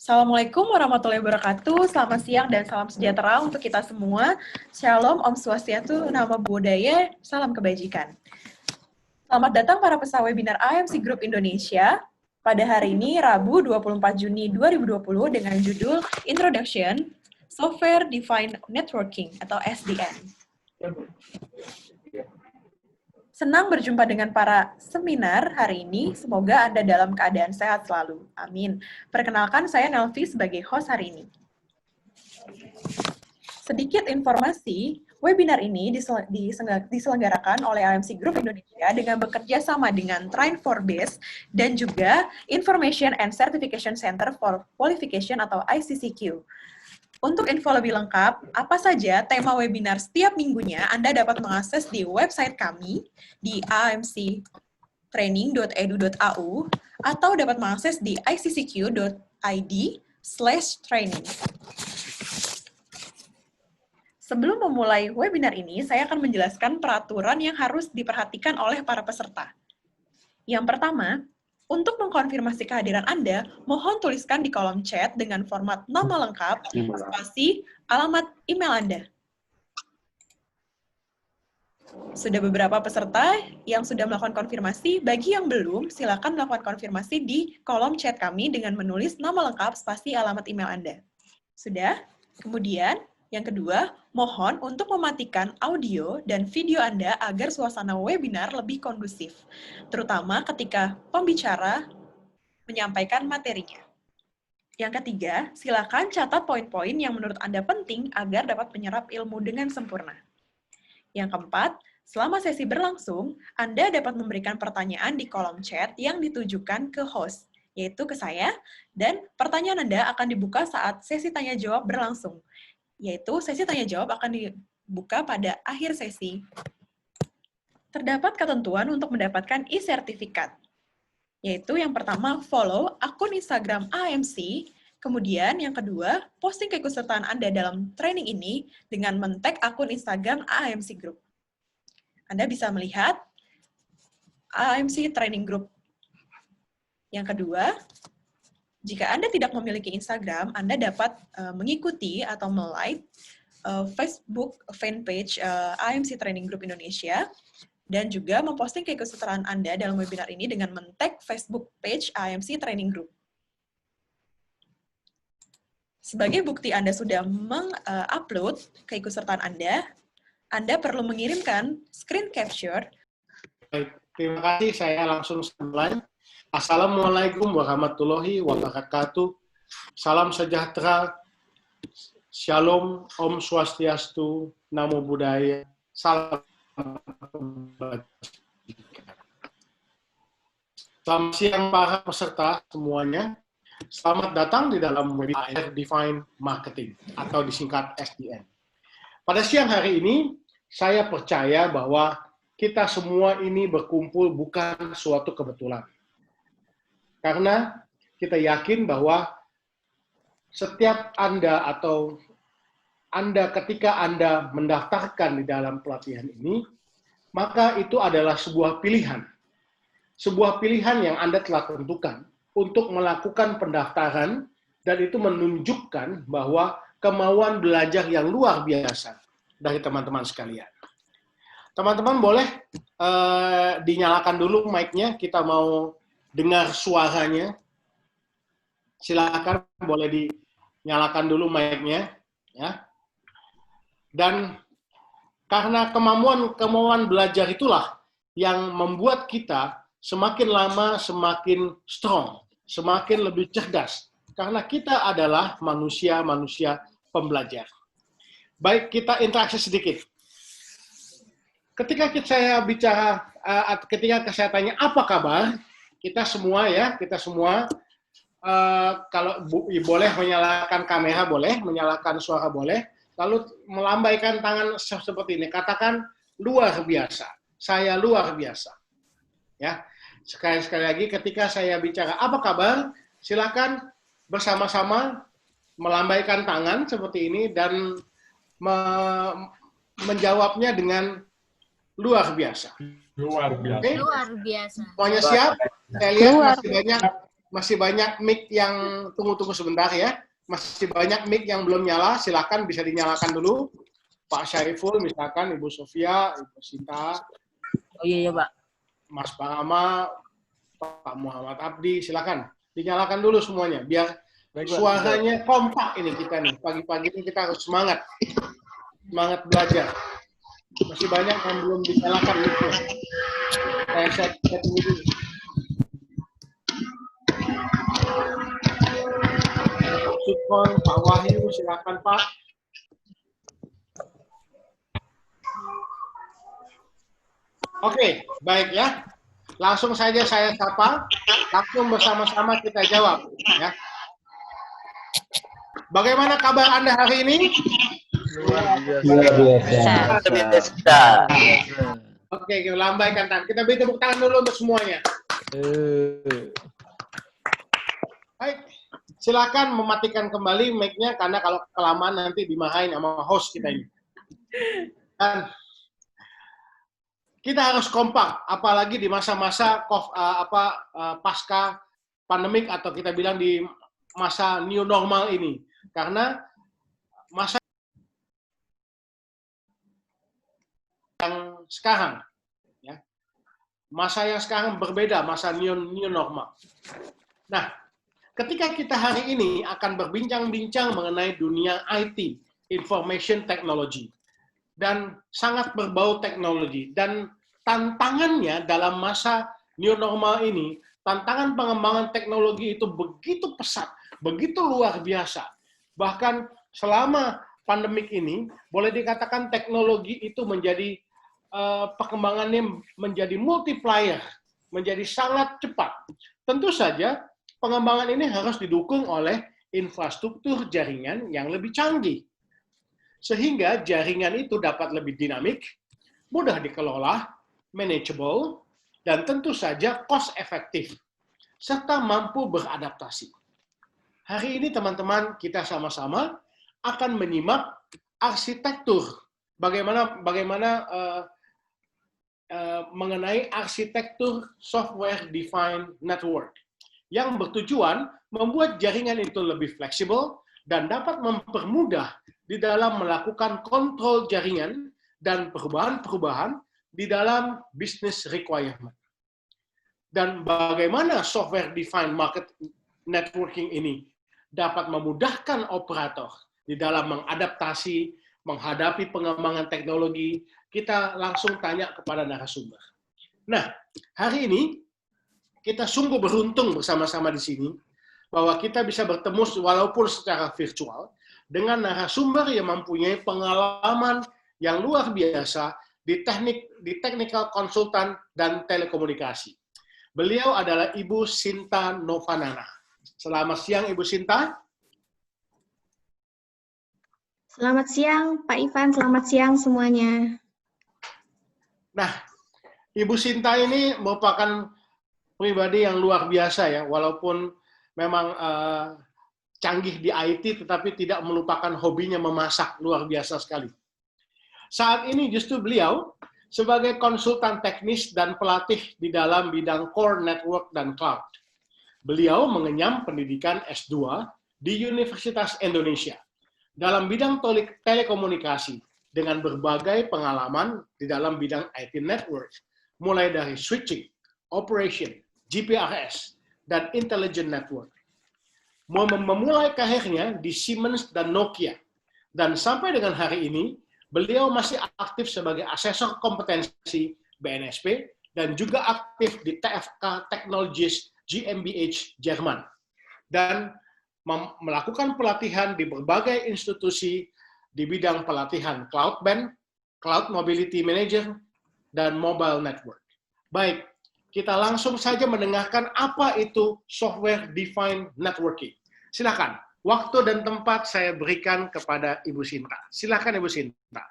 Assalamualaikum warahmatullahi wabarakatuh. Selamat siang dan salam sejahtera untuk kita semua. Shalom, Om Swastiastu, Namo Buddhaya, salam kebajikan. Selamat datang para peserta webinar AMC Group Indonesia pada hari ini, Rabu 24 Juni 2020 dengan judul Introduction Software Defined Networking atau SDN. Senang berjumpa dengan para seminar hari ini. Semoga Anda dalam keadaan sehat selalu. Amin. Perkenalkan, saya Nelvi sebagai host hari ini. Sedikit informasi, webinar ini diselenggarakan oleh AMC Group Indonesia dengan bekerja sama dengan Train4Base dan juga Information and Certification Center for Qualification atau ICCQ. Untuk info lebih lengkap, apa saja tema webinar setiap minggunya, Anda dapat mengakses di website kami di amctraining.edu.au atau dapat mengakses di iccq.id/training. Sebelum memulai webinar ini, saya akan menjelaskan peraturan yang harus diperhatikan oleh para peserta. Yang pertama, untuk mengkonfirmasi kehadiran Anda, mohon tuliskan di kolom chat dengan format nama lengkap, spasi, alamat email Anda. Sudah beberapa peserta yang sudah melakukan konfirmasi, bagi yang belum, silakan melakukan konfirmasi di kolom chat kami dengan menulis nama lengkap, spasi, alamat email Anda. Sudah? Kemudian, yang kedua, mohon untuk mematikan audio dan video Anda agar suasana webinar lebih kondusif, terutama ketika pembicara menyampaikan materinya. Yang ketiga, silakan catat poin-poin yang menurut Anda penting agar dapat menyerap ilmu dengan sempurna. Yang keempat, selama sesi berlangsung, Anda dapat memberikan pertanyaan di kolom chat yang ditujukan ke host, yaitu ke saya, dan pertanyaan Anda akan dibuka saat sesi tanya-jawab berlangsung, yaitu sesi tanya-jawab akan dibuka pada akhir sesi. Terdapat ketentuan untuk mendapatkan e-sertifikat, yaitu yang pertama, follow akun Instagram AMC, kemudian yang kedua, posting keikutsertaan Anda dalam training ini dengan men-tag akun Instagram AMC Group. Anda bisa melihat AMC Training Group. Yang kedua, jika Anda tidak memiliki Instagram, Anda dapat mengikuti atau like Facebook fanpage AMC Training Group Indonesia dan juga memposting keikutsertaan Anda dalam webinar ini dengan men-tag Facebook page AMC Training Group. Sebagai bukti Anda sudah meng-upload keikutsertaan Anda perlu mengirimkan screen capture. Baik, terima kasih. Saya langsung mulai. Assalamualaikum warahmatullahi wabarakatuh. Salam sejahtera. Shalom, Om Swastiastu, Namo Buddhaya. Salam kebajikan. Selamat siang para peserta semuanya. Selamat datang di dalam webinar Defined Marketing atau disingkat SDN. Pada siang hari ini, saya percaya bahwa kita semua ini berkumpul bukan suatu kebetulan. Karena kita yakin bahwa setiap Anda atau Anda ketika Anda mendaftarkan di dalam pelatihan ini, maka itu adalah sebuah pilihan. Sebuah pilihan yang Anda telah tentukan untuk melakukan pendaftaran dan itu menunjukkan bahwa kemauan belajar yang luar biasa dari teman-teman sekalian. Teman-teman boleh dinyalakan dulu mic-nya, kita mau dengar suaranya. Silakan boleh dinyalakan dulu mic-nya, ya. Dan karena kemauan belajar itulah yang membuat kita semakin lama semakin strong, semakin lebih cerdas. Karena kita adalah manusia-manusia pembelajar. Baik, kita interaksi sedikit. Ketika saya tanya apa kabar, kita semua kalau boleh menyalakan kamera boleh, menyalakan suara boleh, lalu melambaikan tangan seperti ini, katakan luar biasa, saya luar biasa. Ya, sekali lagi ketika saya bicara apa kabar, silakan bersama-sama melambaikan tangan seperti ini dan menjawabnya dengan luar biasa. Luar biasa. Okay? Luar biasa. Semuanya siap? Saya lihat masih banyak mic yang tunggu sebentar ya. Masih banyak mic yang belum nyala, silakan bisa dinyalakan dulu. Pak Syaiful misalkan, Ibu Sofia, Ibu Sinta. Oh iya Pak. Mas Parama, Pak Muhammad Abdi, silakan dinyalakan dulu semuanya biar suaranya kompak ini kita nih. Pagi-pagi ini kita harus semangat belajar. Masih banyak yang belum dinyalakan mic-nya. Saya tunggu dulu. Sukon, Pak Wahyu, silakan Pak. Oke, baik ya. Langsung saja saya sapa, langsung bersama-sama kita jawab. Ya. Bagaimana kabar Anda hari ini? Luar biasa. Oke, kita lambaikan tangan. Kita beri tepuk tangan dulu untuk semuanya. Baik, silakan mematikan kembali mic-nya karena kalau kelamaan nanti dimarahin sama host kita ini. Dan kita harus kompak, apalagi di masa-masa pasca pandemik atau kita bilang di masa new normal ini. Karena masa yang sekarang, ya, masa yang sekarang berbeda, masa new normal. Nah, ketika kita hari ini akan berbincang-bincang mengenai dunia IT, Information Technology, dan sangat berbau teknologi, dan tantangannya dalam masa new normal ini, tantangan pengembangan teknologi itu begitu pesat, begitu luar biasa. Bahkan selama pandemik ini, boleh dikatakan teknologi itu menjadi perkembangannya menjadi multiplier, menjadi sangat cepat. Tentu saja pengembangan ini harus didukung oleh infrastruktur jaringan yang lebih canggih. Sehingga jaringan itu dapat lebih dinamik, mudah dikelola, manageable, dan tentu saja cost efektif, serta mampu beradaptasi. Hari ini teman-teman kita sama-sama akan menyimak arsitektur, bagaimana mengenai arsitektur software defined network yang bertujuan membuat jaringan itu lebih fleksibel dan dapat mempermudah di dalam melakukan kontrol jaringan dan perubahan-perubahan di dalam business requirement. Dan bagaimana software defined market networking ini dapat memudahkan operator di dalam mengadaptasi, menghadapi pengembangan teknologi. Kita langsung tanya kepada narasumber. Nah, hari ini kita sungguh beruntung bersama-sama di sini bahwa kita bisa bertemu walaupun secara virtual dengan narasumber yang mempunyai pengalaman yang luar biasa di technical konsultan dan telekomunikasi. Beliau adalah Ibu Sinta Novanana. Selamat siang Ibu Sinta. Selamat siang Pak Ivan, selamat siang semuanya. Nah, Ibu Sinta ini merupakan pribadi yang luar biasa ya, walaupun memang canggih di IT, tetapi tidak melupakan hobinya memasak, luar biasa sekali. Saat ini justru beliau sebagai konsultan teknis dan pelatih di dalam bidang core network dan cloud. Beliau mengenyam pendidikan S2 di Universitas Indonesia dalam bidang telekomunikasi dengan berbagai pengalaman di dalam bidang IT network, mulai dari switching, operation, GPRS, dan intelligent network. Memulai karirnya di Siemens dan Nokia, dan sampai dengan hari ini, beliau masih aktif sebagai asesor kompetensi BNSP dan juga aktif di TFK Technologies GmbH Jerman. Dan melakukan pelatihan di berbagai institusi di bidang pelatihan Cloud Band, Cloud Mobility Manager, dan Mobile Network. Baik, kita langsung saja mendengarkan apa itu Software Defined Networking. Silakan, waktu dan tempat saya berikan kepada Ibu Sinta. Silakan Ibu Sinta.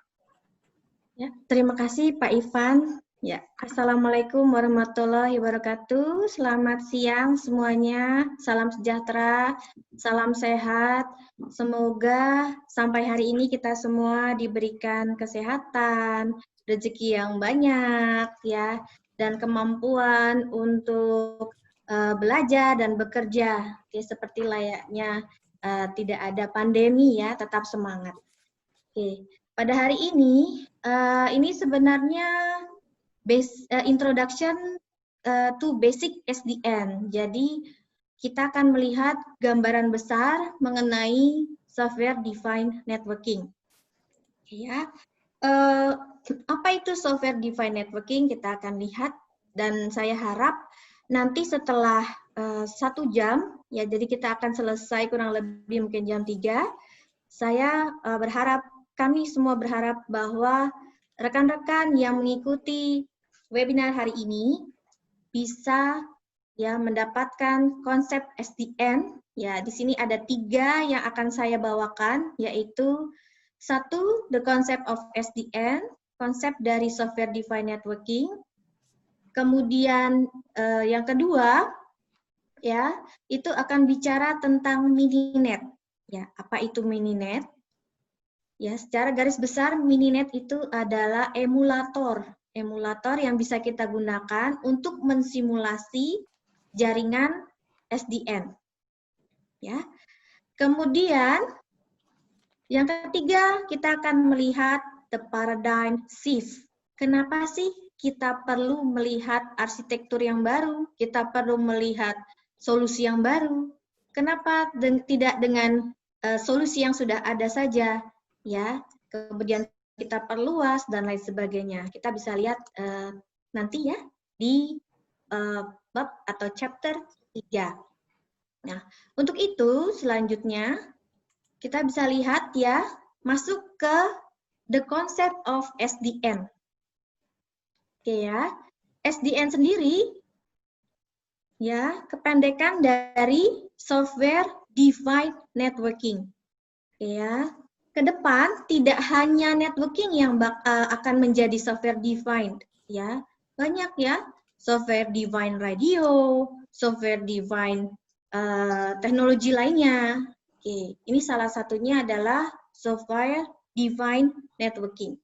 Ya, terima kasih Pak Ivan. Ya, Assalamualaikum warahmatullahi wabarakatuh. Selamat siang semuanya. Salam sejahtera, salam sehat. Semoga sampai hari ini kita semua diberikan kesehatan, rezeki yang banyak ya, dan kemampuan untuk belajar dan bekerja. Oke, seperti layaknya tidak ada pandemi ya, tetap semangat. Oke, pada hari ini sebenarnya introduction to basic SDN. Jadi kita akan melihat gambaran besar mengenai software defined networking. Ya, apa itu software defined networking? Kita akan lihat, dan saya harap nanti setelah 1 jam, ya, jadi kita akan selesai kurang lebih mungkin jam 3. Saya berharap, kami semua berharap bahwa rekan-rekan yang mengikuti webinar hari ini bisa ya mendapatkan konsep SDN. Ya, di sini ada 3 yang akan saya bawakan, yaitu 1, the concept of SDN, konsep dari software defined networking. Kemudian yang kedua, ya, itu akan bicara tentang mininet. Ya, apa itu mininet? Ya, secara garis besar mininet itu adalah emulator yang bisa kita gunakan untuk mensimulasi jaringan SDN. Ya. Kemudian yang ketiga, kita akan melihat the paradigm shift. Kenapa sih kita perlu melihat arsitektur yang baru? Kita perlu melihat solusi yang baru. Kenapa tidak dengan solusi yang sudah ada saja? Ya, kemudian kita perluas dan lain sebagainya. Kita bisa lihat nanti ya di bab atau chapter 3. Nah, untuk itu selanjutnya kita bisa lihat ya, masuk ke the concept of SDN. Oke ya, SDN sendiri ya kependekan dari software defined networking. Oke ya, ke depan tidak hanya networking yang akan menjadi software defined ya, banyak ya, software defined radio, software defined teknologi lainnya. Oke, ini salah satunya adalah software defined networking.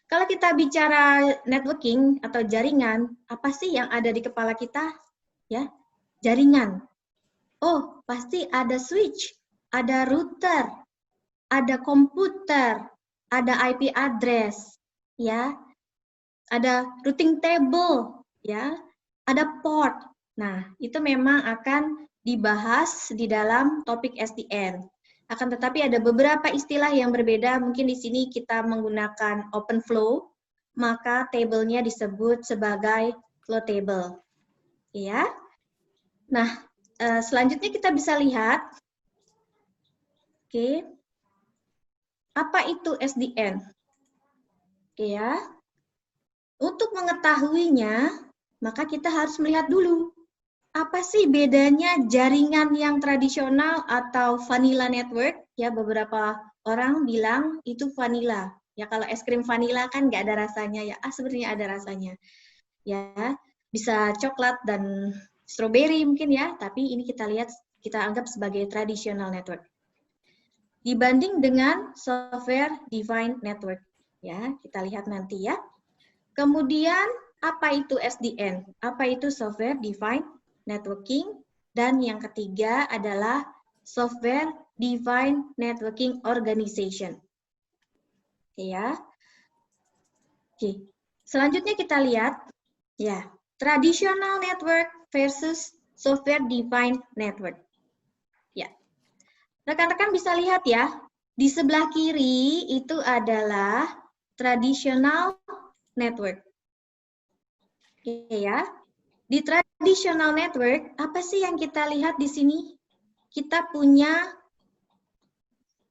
Kalau kita bicara networking atau jaringan, apa sih yang ada di kepala kita? Ya, jaringan. Oh, pasti ada switch, ada router, ada komputer, ada IP address, ya, ada routing table, ya, ada port. Nah, itu memang akan dibahas di dalam topik SDN. Akan tetapi ada beberapa istilah yang berbeda. Mungkin di sini kita menggunakan open flow, maka table-nya disebut sebagai flow table. Ya. Nah, selanjutnya kita bisa lihat, oke, apa itu SDN? Oke ya. Untuk mengetahuinya, maka kita harus melihat dulu, apa sih bedanya jaringan yang tradisional atau vanilla network? Ya, beberapa orang bilang itu vanilla. Ya, kalau es krim vanilla kan nggak ada rasanya ya. Sebenarnya ada rasanya. Ya, bisa coklat dan strawberry mungkin ya, tapi ini kita lihat, kita anggap sebagai traditional network. Dibanding dengan software defined network. Ya, kita lihat nanti ya. Kemudian, apa itu SDN? Apa itu software defined networking? Dan yang ketiga adalah software defined networking organization. Oke ya. Oke. Selanjutnya kita lihat ya, traditional network versus software defined network. Ya. Rekan-rekan bisa lihat ya, di sebelah kiri itu adalah traditional network. Oke ya. Di traditional network, apa sih yang kita lihat di sini? Kita punya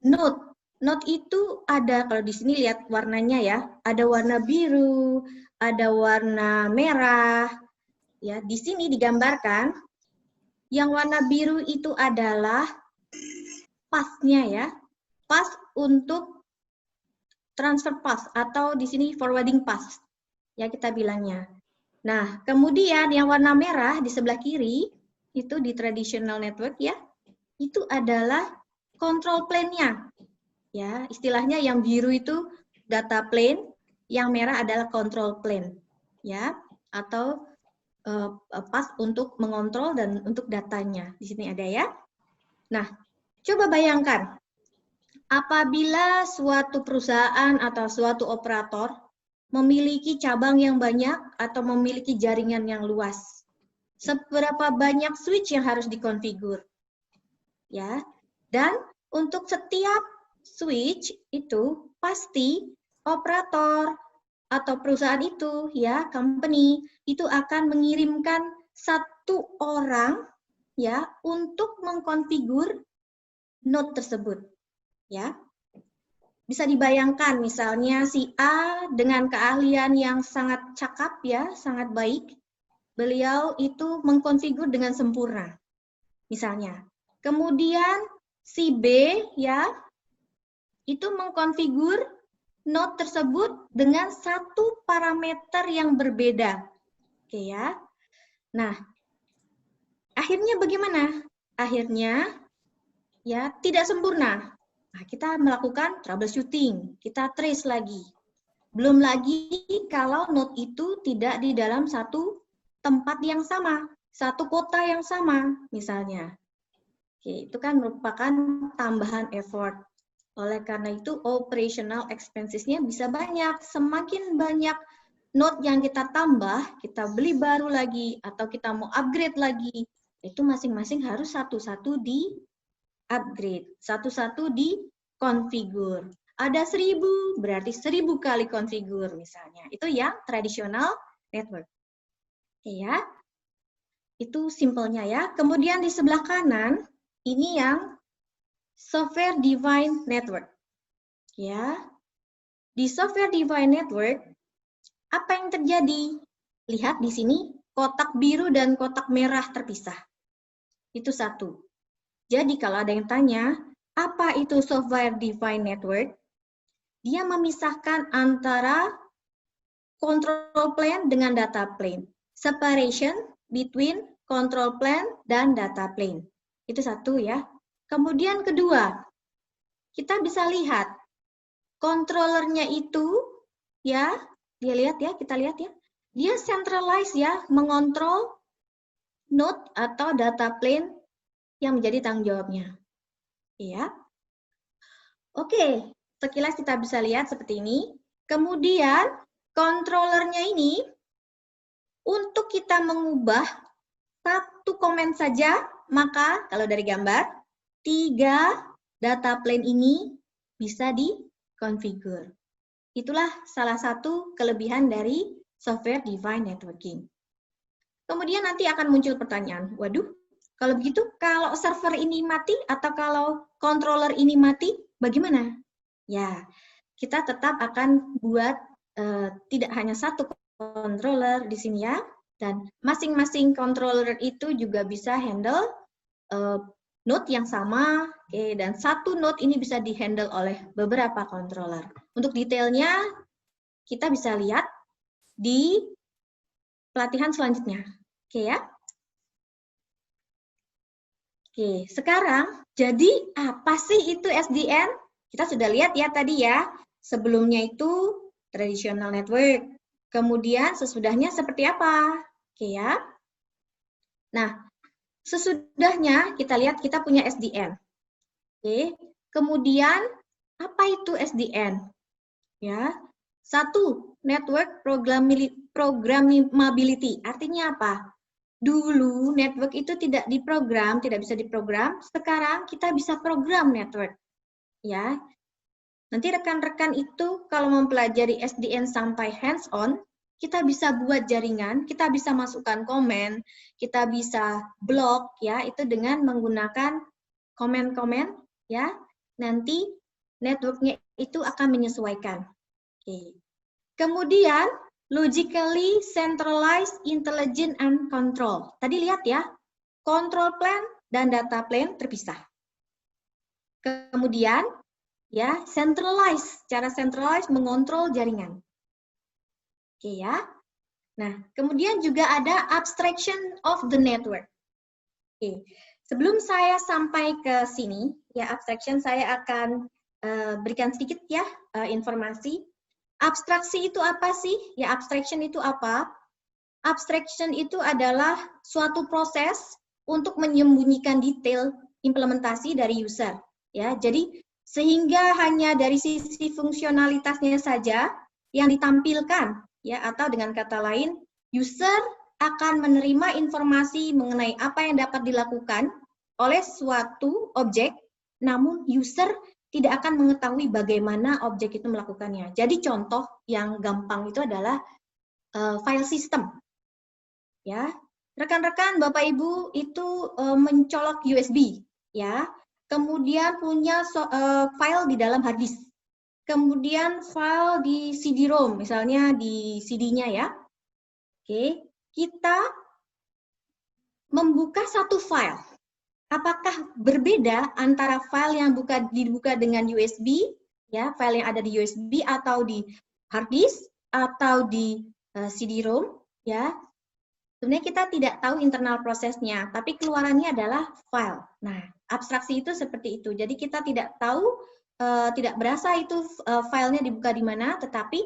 node. Node itu ada, kalau di sini lihat warnanya ya, ada warna biru, ada warna merah. Ya, di sini digambarkan yang warna biru itu adalah path-nya ya. Path untuk transfer path atau di sini forwarding path. Ya, kita bilangnya. Nah, kemudian yang warna merah di sebelah kiri, itu di traditional network ya, itu adalah control plane-nya. Ya, istilahnya yang biru itu data plane, yang merah adalah control plane. Ya, atau pas untuk mengontrol dan untuk datanya. Di sini ada ya. Nah, coba bayangkan, apabila suatu perusahaan atau suatu operator memiliki cabang yang banyak atau memiliki jaringan yang luas, seberapa banyak switch yang harus dikonfigur? Ya, dan untuk setiap switch itu pasti operator atau perusahaan itu, ya, company, itu akan mengirimkan satu orang, ya, untuk mengkonfigur node tersebut, ya. Bisa dibayangkan misalnya si A dengan keahlian yang sangat cakap, ya, sangat baik, beliau itu mengkonfigur dengan sempurna, misalnya. Kemudian si B, ya, itu mengkonfigur node tersebut dengan satu parameter yang berbeda. Oke ya. Nah, akhirnya bagaimana? Akhirnya ya tidak sempurna. Nah, kita melakukan troubleshooting, kita trace lagi. Belum lagi kalau node itu tidak di dalam satu tempat yang sama, satu kota yang sama misalnya. Oke, itu kan merupakan tambahan effort. Oleh karena itu, operational expenses-nya bisa banyak. Semakin banyak node yang kita tambah, kita beli baru lagi, atau kita mau upgrade lagi, itu masing-masing harus satu-satu di-upgrade, satu-satu di-konfigur. Ada 1000, berarti 1000 kali konfigur misalnya. Itu yang tradisional network. Oke ya, itu simpelnya ya. Kemudian di sebelah kanan, ini yang Software Defined Network. Ya. Di Software Defined Network, apa yang terjadi? Lihat di sini, kotak biru dan kotak merah terpisah. Itu satu. Jadi kalau ada yang tanya, apa itu Software Defined Network? Dia memisahkan antara control plane dengan data plane. Separation between control plane dan data plane. Itu satu ya. Kemudian kedua, kita bisa lihat controllernya itu, ya, dia lihat ya, kita lihat ya, dia centralize ya, mengontrol node atau data plane yang menjadi tanggung jawabnya. Ya. Oke, sekilas kita bisa lihat seperti ini. Kemudian controllernya ini, untuk kita mengubah satu komen saja, maka kalau dari gambar, 3 data plane ini bisa dikonfigur. Itulah salah satu kelebihan dari Software Defined Networking. Kemudian nanti akan muncul pertanyaan, waduh, kalau begitu, kalau server ini mati atau kalau controller ini mati, bagaimana? Ya, kita tetap akan buat tidak hanya satu controller di sini ya, dan masing-masing controller itu juga bisa handle node yang sama, oke, dan satu node ini bisa dihandle oleh beberapa controller. Untuk detailnya, kita bisa lihat di pelatihan selanjutnya. Oke ya. Oke, sekarang jadi apa sih itu SDN? Kita sudah lihat ya tadi ya. Sebelumnya itu traditional network. Kemudian sesudahnya seperti apa? Oke ya. Nah, sesudahnya kita lihat kita punya SDN. Oke. Kemudian apa itu SDN? Ya. Satu, network programmability. Artinya apa? Dulu network itu tidak diprogram, tidak bisa diprogram. Sekarang kita bisa program network. Ya. Nanti rekan-rekan itu kalau mempelajari SDN sampai hands-on, kita bisa buat jaringan, kita bisa masukkan komen, kita bisa blok ya, itu dengan menggunakan komen-komen ya. Nanti networknya itu akan menyesuaikan. Oke. Kemudian logically centralized intelligent and control. Tadi lihat ya, control plane dan data plane terpisah. Kemudian ya, centralized, cara centralized mengontrol jaringan. Oke ya. Nah, kemudian juga ada abstraction of the network. Oke. Sebelum saya sampai ke sini, ya abstraction saya akan berikan sedikit ya informasi. Abstraksi itu apa sih? Ya abstraction itu apa? abstraction itu adalah suatu proses untuk menyembunyikan detail implementasi dari user. Ya, jadi sehingga hanya dari sisi fungsionalitasnya saja yang ditampilkan, ya, atau dengan kata lain, user akan menerima informasi mengenai apa yang dapat dilakukan oleh suatu objek, namun user tidak akan mengetahui bagaimana objek itu melakukannya. Jadi contoh yang gampang itu adalah file system. Ya, rekan-rekan, Bapak Ibu itu mencolok USB, ya. Kemudian punya file di dalam hard disk. Kemudian file di CD-ROM, misalnya di CD-nya ya. Oke, kita membuka satu file. Apakah berbeda antara file yang dibuka dengan USB, ya, file yang ada di USB atau di hard disk atau di CD-ROM, ya? Sebenarnya kita tidak tahu internal prosesnya, tapi keluarannya adalah file. Nah, abstraksi itu seperti itu. Jadi kita tidak tahu, tidak berasa itu filenya dibuka di mana, tetapi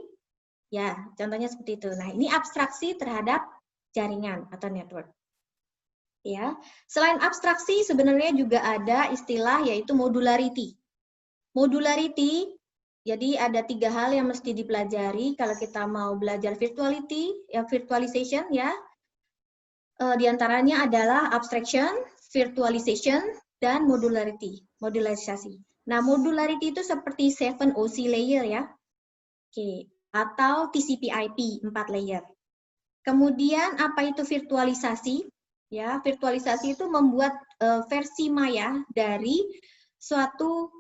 ya contohnya seperti itu. Nah, ini abstraksi terhadap jaringan atau network. Ya, selain abstraksi sebenarnya juga ada istilah yaitu modularity. Modularity, jadi ada 3 hal yang mesti dipelajari kalau kita mau belajar virtualization ya. Di antaranya adalah abstraction, virtualization, dan modularisasi. Nah, modularity itu seperti 7OC layer ya. Oke, atau TCP/IP 4 layer. Kemudian apa itu virtualisasi? Ya, virtualisasi itu membuat versi maya dari suatu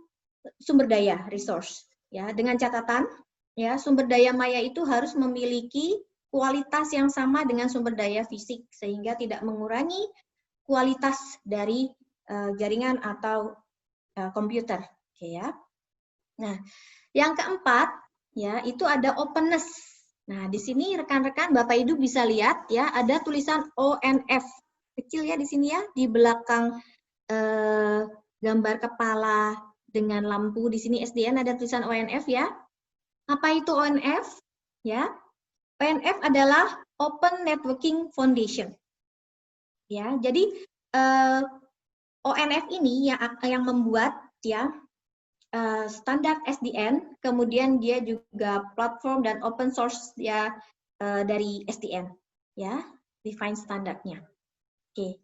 sumber daya resource. Ya, dengan catatan, ya sumber daya maya itu harus memiliki kualitas yang sama dengan sumber daya fisik sehingga tidak mengurangi kualitas dari jaringan atau komputer. Oke ya. Nah, yang keempat ya itu ada openness. Nah, di sini rekan-rekan Bapak Ibu bisa lihat ya ada tulisan ONF. Kecil ya di sini ya, di belakang gambar kepala dengan lampu di sini SDN ada tulisan ONF ya. Apa itu ONF? Ya, ONF adalah Open Networking Foundation. Ya, jadi ONF ini yang membuat ya standar SDN, kemudian dia juga platform dan open source ya dari SDN, ya, define standarnya. Oke,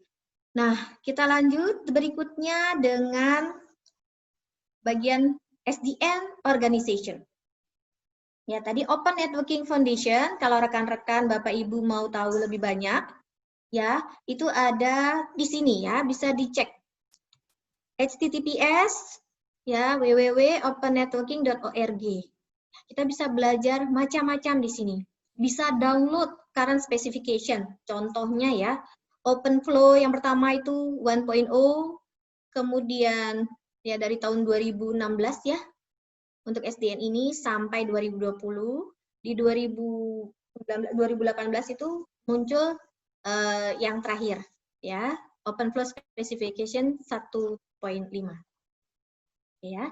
nah kita lanjut berikutnya dengan bagian SDN organization. Ya, tadi Open Networking Foundation, kalau rekan-rekan Bapak Ibu mau tahu lebih banyak, ya, itu ada di sini ya, bisa dicek. HTTPS, ya, www.opennetworking.org. Kita bisa belajar macam-macam di sini. Bisa download current specification, contohnya ya, OpenFlow yang pertama itu 1.0, kemudian ya dari tahun 2016 ya, untuk SDN ini sampai 2020, di 2018 itu muncul yang terakhir, ya, OpenFlow Specification 1.5. Ya,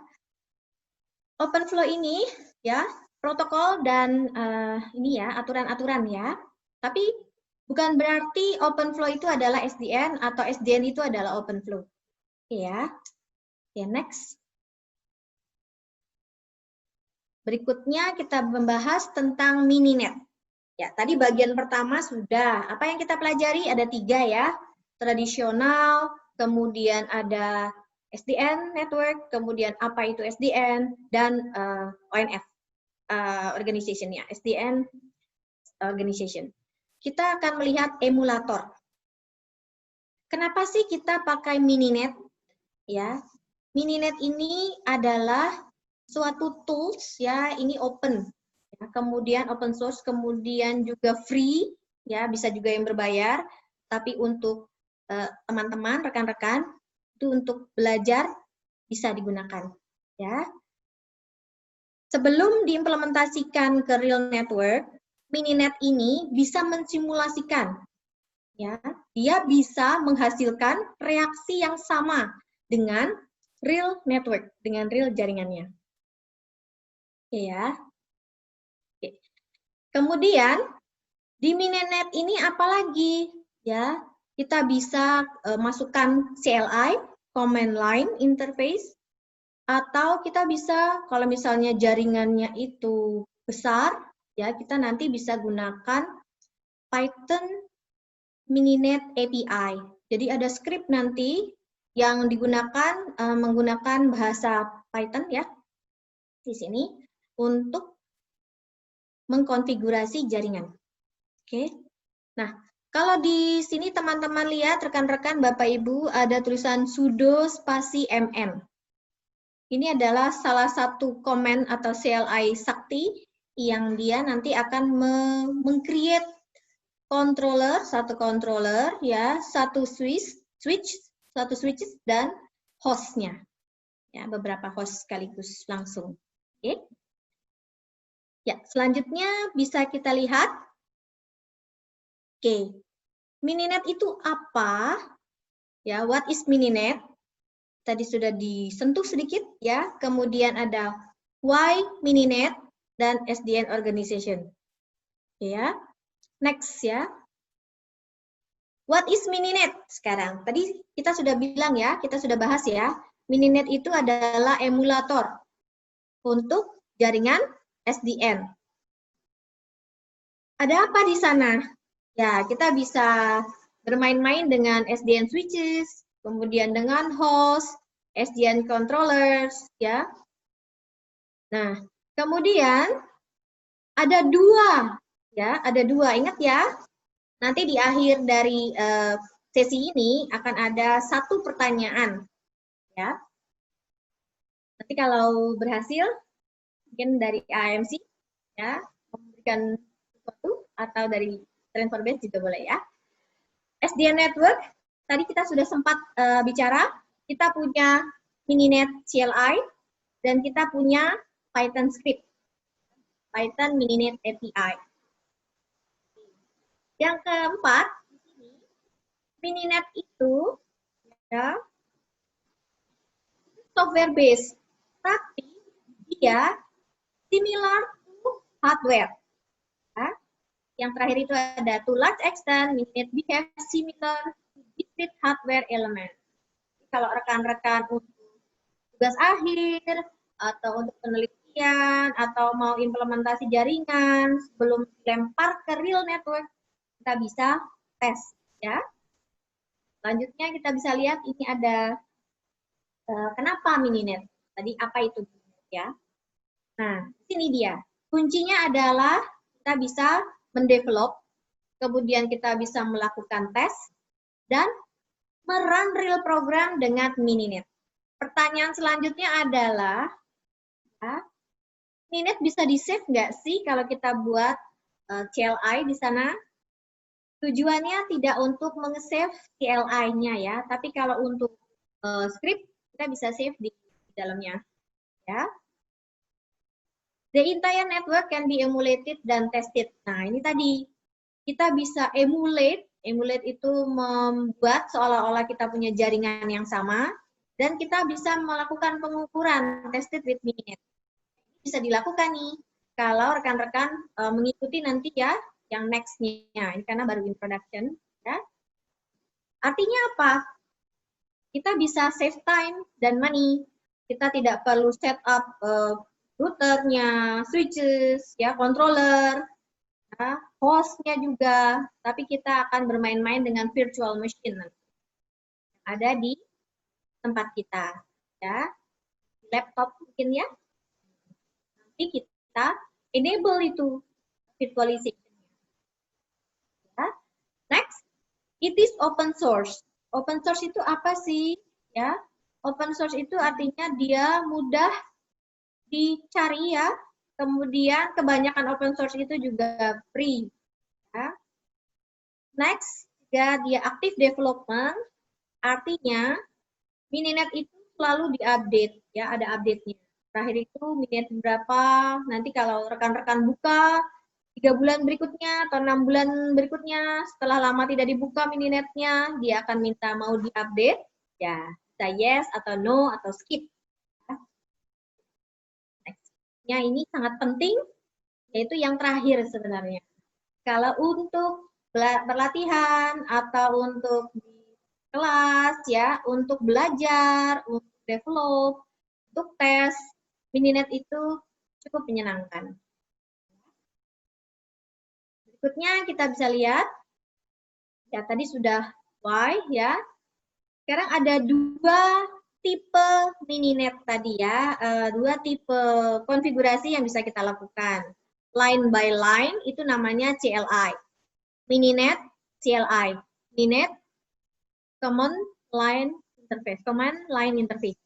OpenFlow ini ya protokol dan ini ya aturan-aturan ya, tapi bukan berarti OpenFlow itu adalah SDN atau SDN itu adalah OpenFlow. Ya, next. Berikutnya kita membahas tentang Mininet. Ya, tadi bagian pertama sudah. Apa yang kita pelajari? Ada 3 ya. Tradisional, kemudian ada SDN network, kemudian apa itu SDN, dan ONF organization-nya, SDN organization. Kita akan melihat emulator. Kenapa sih kita pakai Mininet? Ya, Mininet ini adalah suatu tools ya, ini open ya, kemudian open source, kemudian juga free ya, bisa juga yang berbayar, tapi untuk teman-teman rekan-rekan itu untuk belajar bisa digunakan ya. Sebelum diimplementasikan ke real network, Mininet ini bisa mensimulasikan ya, dia bisa menghasilkan reaksi yang sama dengan real network, dengan real jaringannya. Ya. Oke. Kemudian Di Mininet ini apalagi ya? Kita bisa masukkan CLI, command line interface, atau kita bisa kalau misalnya jaringannya itu besar, ya kita nanti bisa gunakan Python Mininet API. Jadi ada script nanti yang digunakan menggunakan bahasa Python ya di sini untuk mengkonfigurasi jaringan. Oke. Nah, kalau di sini teman-teman lihat rekan-rekan Bapak Ibu ada tulisan sudo spasi mn. Ini adalah salah satu command atau CLI sakti yang dia nanti akan meng-create controller, satu controller ya, satu switch dan hostnya. Ya, beberapa host sekaligus langsung. Oke. Ya, selanjutnya bisa kita lihat. Oke. Mininet itu apa? Ya, what is Mininet? Tadi sudah disentuh sedikit ya. Kemudian ada why Mininet dan SDN organization. Ya. Next ya. What is Mininet sekarang? Tadi kita sudah bilang ya, kita sudah bahas ya. Mininet itu adalah emulator untuk jaringan SDN. Ada apa di sana? Ya, kita bisa bermain-main dengan SDN switches, kemudian dengan host, SDN controllers, ya. Nah, kemudian ada dua, ya, ada dua. Ingat ya, nanti di akhir dari sesi ini akan ada satu pertanyaan, ya. Nanti kalau berhasil, mungkin dari AMC, ya, memberikan sesuatu atau dari transfer base juga boleh ya. SDN network, tadi kita sudah sempat bicara, kita punya Mininet CLI, dan kita punya Python script, Python Mininet API. Yang keempat, Mininet itu ya, software base, tapi dia similar to hardware. Ya. Yang terakhir itu ada to large extent Mininet behave similar to discrete hardware element. Kalau rekan-rekan untuk tugas akhir atau untuk penelitian atau mau implementasi jaringan sebelum dilempar ke real network, kita bisa tes ya. Selanjutnya kita bisa lihat ini ada kenapa Mininet. Tadi apa itu ya? Nah, sini dia. Kuncinya adalah kita bisa mendevelop, kemudian kita bisa melakukan tes, dan merun real program dengan Mininet. Pertanyaan selanjutnya adalah, ya, Mininet bisa di-save nggak sih kalau kita buat CLI di sana? Tujuannya tidak untuk meng-save CLI-nya ya, tapi kalau untuk script, kita bisa save di dalamnya. Ya. The entire network can be emulated dan tested. Nah, ini tadi kita bisa emulate. Emulate itu membuat seolah-olah kita punya jaringan yang sama, dan kita bisa melakukan pengukuran tested with Mininet. Bisa dilakukan nih kalau rekan-rekan mengikuti nanti ya yang next-nya. Ini karena baru introduction. Ya. Artinya apa? Kita bisa save time dan money. Kita tidak perlu set up routernya, switches, ya, controller, ya, hostnya juga, tapi kita akan bermain-main dengan virtual machine ada di tempat kita, ya, laptop mungkin ya. Nanti kita enable itu virtualization. Ya. Next, it is open source. Open source itu apa sih? Ya, open source itu artinya dia mudah dicari ya, kemudian kebanyakan open source itu juga free. Ya. Next, ya, dia active development, artinya Mininet itu selalu diupdate, ya, ada update-nya. Terakhir itu Mininet berapa, nanti kalau rekan-rekan buka 3 bulan berikutnya atau 6 bulan berikutnya, setelah lama tidak dibuka Mininetnya, dia akan minta mau diupdate, ya, bisa yes atau no atau skip. Ini sangat penting, yaitu yang terakhir sebenarnya. Kalau untuk berlatihan atau untuk di kelas ya, untuk belajar, untuk develop, untuk tes, Mininet itu cukup menyenangkan. Berikutnya kita bisa lihat, ya tadi sudah why ya. Sekarang ada dua tipe Mininet tadi ya, dua tipe konfigurasi yang bisa kita lakukan. Line by line itu namanya CLI. Mininet CLI. Mininet Command Line Interface. Command Line Interface.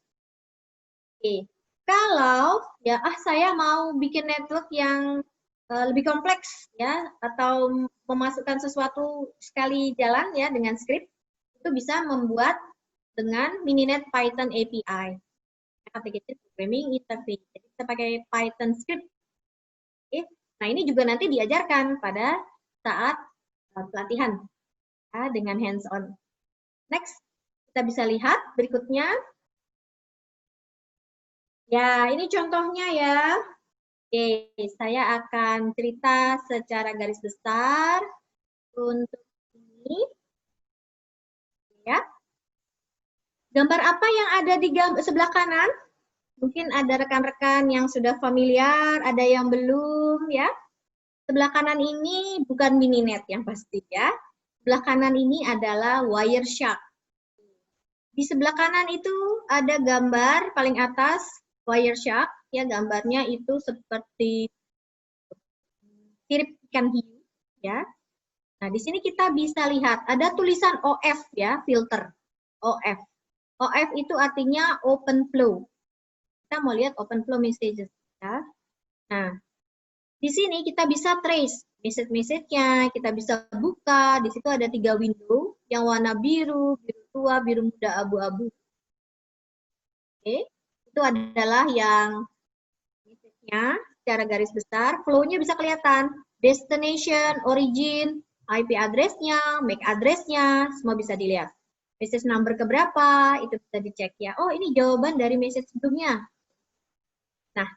Oke. Kalau ya saya mau bikin network yang lebih kompleks ya, atau memasukkan sesuatu sekali jalan ya dengan script, itu bisa membuat dengan Mininet Python API. Application Programming Interface. Jadi kita pakai Python script. Oke. Nah, ini juga nanti diajarkan pada saat pelatihan ya, dengan hands-on. Next, kita bisa lihat berikutnya. Ya, ini contohnya ya. Oke, saya akan cerita secara garis besar untuk ini. Ya. Gambar apa yang ada di sebelah kanan? Mungkin ada rekan-rekan yang sudah familiar, ada yang belum ya. Sebelah kanan ini bukan Mininet yang pasti ya. Sebelah kanan ini adalah Wireshark. Di sebelah kanan itu ada gambar paling atas Wireshark, ya gambarnya itu seperti sirip ikan hiu, ya. Nah di sini kita bisa lihat ada tulisan OF ya, filter OF. OF itu artinya open flow. Kita mau lihat open flow messages, ya. Nah di sini kita bisa trace message-nya, kita bisa buka. Di situ ada 3 window yang warna biru, biru tua, biru muda, abu-abu. Oke, itu adalah yang message-nya secara garis besar. Flow-nya bisa kelihatan. Destination, origin, IP address-nya, MAC address-nya, semua bisa dilihat. Message number keberapa, itu bisa dicek ya. Oh, ini jawaban dari message sebelumnya. Nah,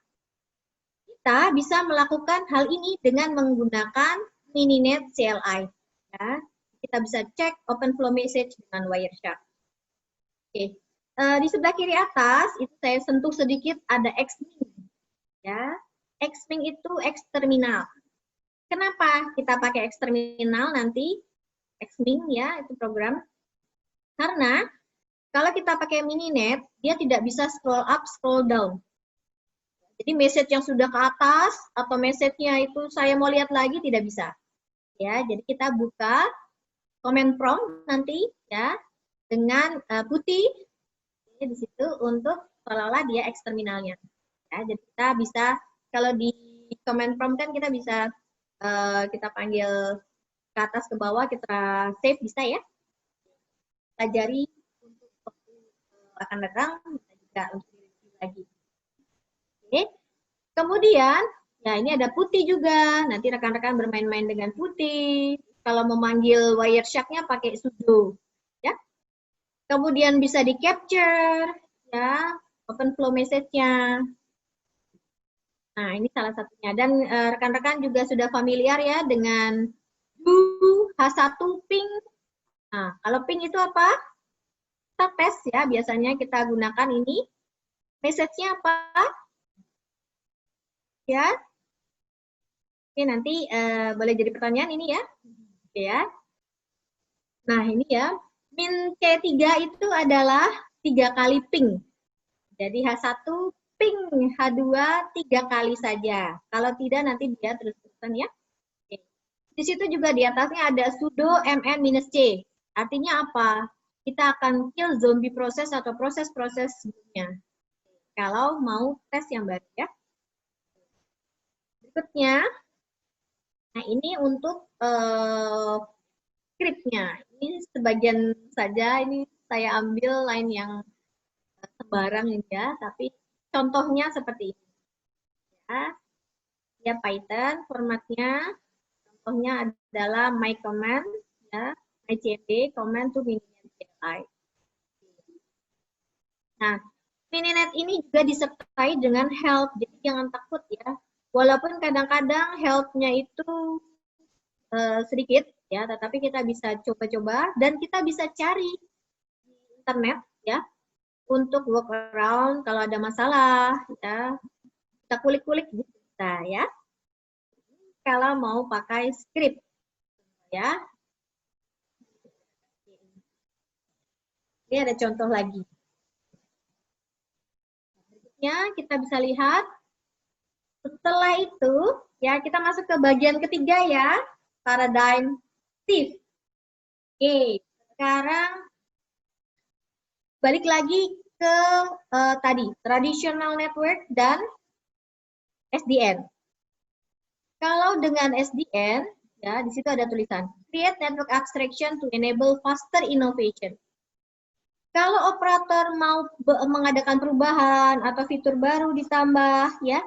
kita bisa melakukan hal ini dengan menggunakan Mininet CLI. Ya. Kita bisa cek open flow message dengan Wireshark. Oke. Di sebelah kiri atas itu saya sentuh sedikit ada Xming. Ya. Xming itu X terminal. Kenapa kita pakai X terminal nanti? Xming ya, itu program. Karena kalau kita pakai Mininet, dia tidak bisa scroll up, scroll down. Jadi message yang sudah ke atas atau message-nya itu saya mau lihat lagi tidak bisa. Ya, jadi kita buka command prompt nanti ya dengan putih ya, di situ untuk seolah-olah dia X terminalnya. Ya, jadi kita bisa kalau di command prompt kan kita bisa kita panggil ke atas ke bawah, kita save bisa ya. Pelajari untuk akan datang bisa juga untuk direview lagi. Oke. Kemudian, ya ini ada putih juga. Nanti rekan-rekan bermain-main dengan putih. Kalau memanggil Wireshark-nya pakai sudo, ya. Kemudian bisa di capture, ya, open flow message-nya. Nah, ini salah satunya. Dan rekan-rekan juga sudah familiar ya dengan do H1 ping. Nah, kalau ping itu apa? Kita tes ya, biasanya kita gunakan ini. Message-nya apa? Ya, oke nanti boleh jadi pertanyaan ini ya, oke ya. Nah ini ya, min C3 itu adalah 3 kali ping. Jadi H1 ping, H2 3 kali saja. Kalau tidak nanti dia terus-terusan ya. Oke. Di situ juga di atasnya ada sudo mn-c. Artinya apa? Kita akan kill zombie proses atau proses-proses sebelumnya. Kalau mau tes yang baru ya. Berikutnya, nah ini untuk script-nya. Ini sebagian saja, ini saya ambil line yang sembarang ya, tapi contohnya seperti ini. Ya, Python, formatnya, contohnya adalah my command, ya, my cmd, command to Mininet CLI. Nah, Mininet ini juga disertai dengan help, jadi jangan takut ya. Walaupun kadang-kadang help-nya itu sedikit ya, tetapi kita bisa coba-coba dan kita bisa cari di internet ya untuk workaround kalau ada masalah ya. Kita kulik-kulik bisa ya. Kalau mau pakai script ya. Ini ada contoh lagi. Berikutnya kita bisa lihat setelah itu ya kita masuk ke bagian ketiga ya, paradigm shift. Oke, sekarang balik lagi ke tadi traditional network dan SDN. Kalau dengan SDN ya di situ ada tulisan create network abstraction to enable faster innovation. Kalau operator mau mengadakan perubahan atau fitur baru ditambah ya,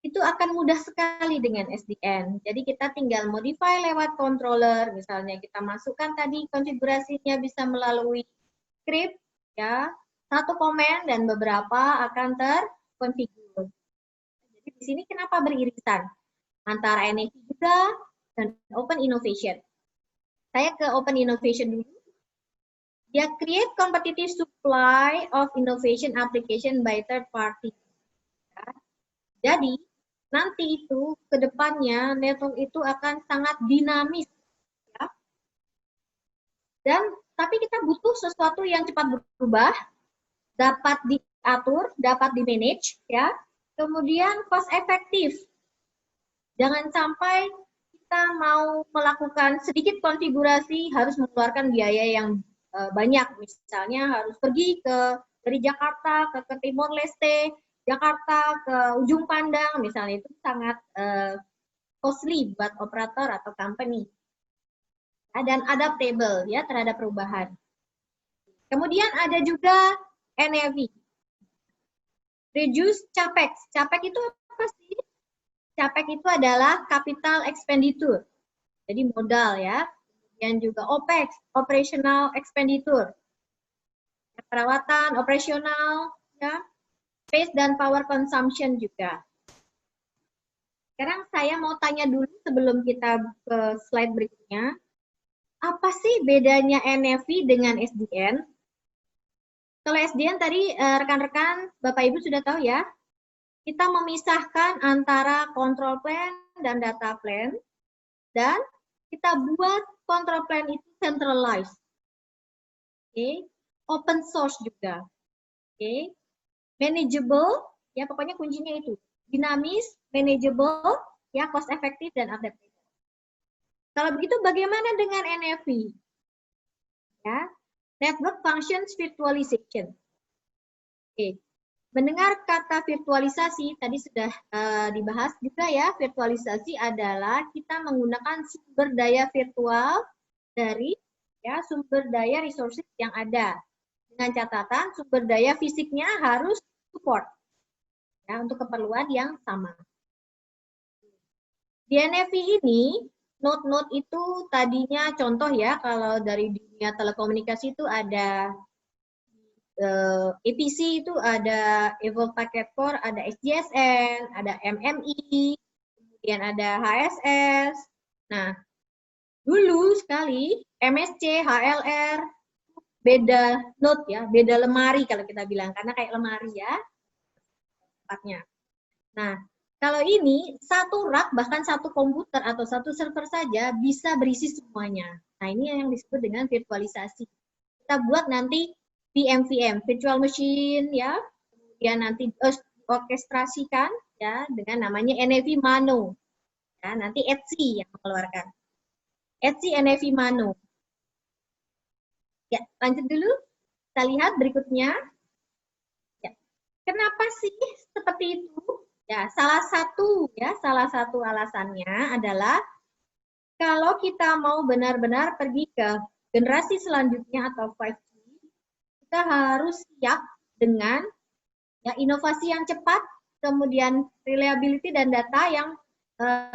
itu akan mudah sekali dengan SDN. Jadi kita tinggal modify lewat controller, misalnya kita masukkan tadi konfigurasinya bisa melalui script ya, satu komen dan beberapa akan terkonfigur. Jadi di sini kenapa beririsan antara NAV juga dan Open Innovation? Saya ke Open Innovation dulu. Dia create competitive supply of innovation application by third party. Ya. Jadi nanti itu ke depannya network itu akan sangat dinamis. Ya. Dan tapi kita butuh sesuatu yang cepat berubah, dapat diatur, dapat di-manage, ya. Kemudian cost efektif. Jangan sampai kita mau melakukan sedikit konfigurasi harus mengeluarkan biaya yang banyak, misalnya harus pergi dari Jakarta ke Timor Leste, Jakarta ke ujung pandang, misalnya itu sangat costly buat operator atau company. Dan adaptable ya terhadap perubahan. Kemudian ada juga NAV. Reduce CAPEX. CAPEX itu apa sih? CAPEX itu adalah capital expenditure. Jadi modal ya. Dan juga OPEX, operational expenditure. Perawatan, operasional, ya. Space dan power consumption juga. Sekarang saya mau tanya dulu sebelum kita ke slide berikutnya. Apa sih bedanya NAV dengan SDN? Kalau SDN tadi rekan-rekan Bapak Ibu sudah tahu ya. Kita memisahkan antara control plan dan data plan. Dan kita buat control plan itu centralized. Oke. Open source juga. Oke. Manageable, ya pokoknya kuncinya itu. Dinamis, manageable, ya cost efektif dan adaptable. Kalau begitu bagaimana dengan NAV? Ya. Network Functions Virtualization. Oke. Mendengar kata virtualisasi, tadi sudah dibahas juga ya, virtualisasi adalah kita menggunakan sumber daya virtual dari ya sumber daya resources yang ada. Dengan catatan sumber daya fisiknya harus support ya, untuk keperluan yang sama. Di NAV ini, node-node itu tadinya contoh ya, kalau dari dunia telekomunikasi itu ada EPC itu ada Evolved Packet Core, ada SGSN, ada MMI, kemudian ada HSS. Nah, dulu sekali MSC, HLR, beda node ya, beda lemari kalau kita bilang, karena kayak lemari ya tempatnya. Nah, kalau ini satu rak bahkan satu komputer atau satu server saja bisa berisi semuanya. Nah, ini yang disebut dengan virtualisasi. Kita buat nanti VMVM, virtual machine ya, kemudian nanti orkestrasikan ya dengan namanya NAV Mano. Ya, nanti Etsy yang mengeluarkan. Etsy NAV Mano. Ya, lanjut dulu. Kita lihat berikutnya. Ya. Kenapa sih seperti itu? Ya, salah satu alasannya adalah kalau kita mau benar-benar pergi ke generasi selanjutnya atau 5G, kita harus siap dengan ya, inovasi yang cepat, kemudian reliability dan data yang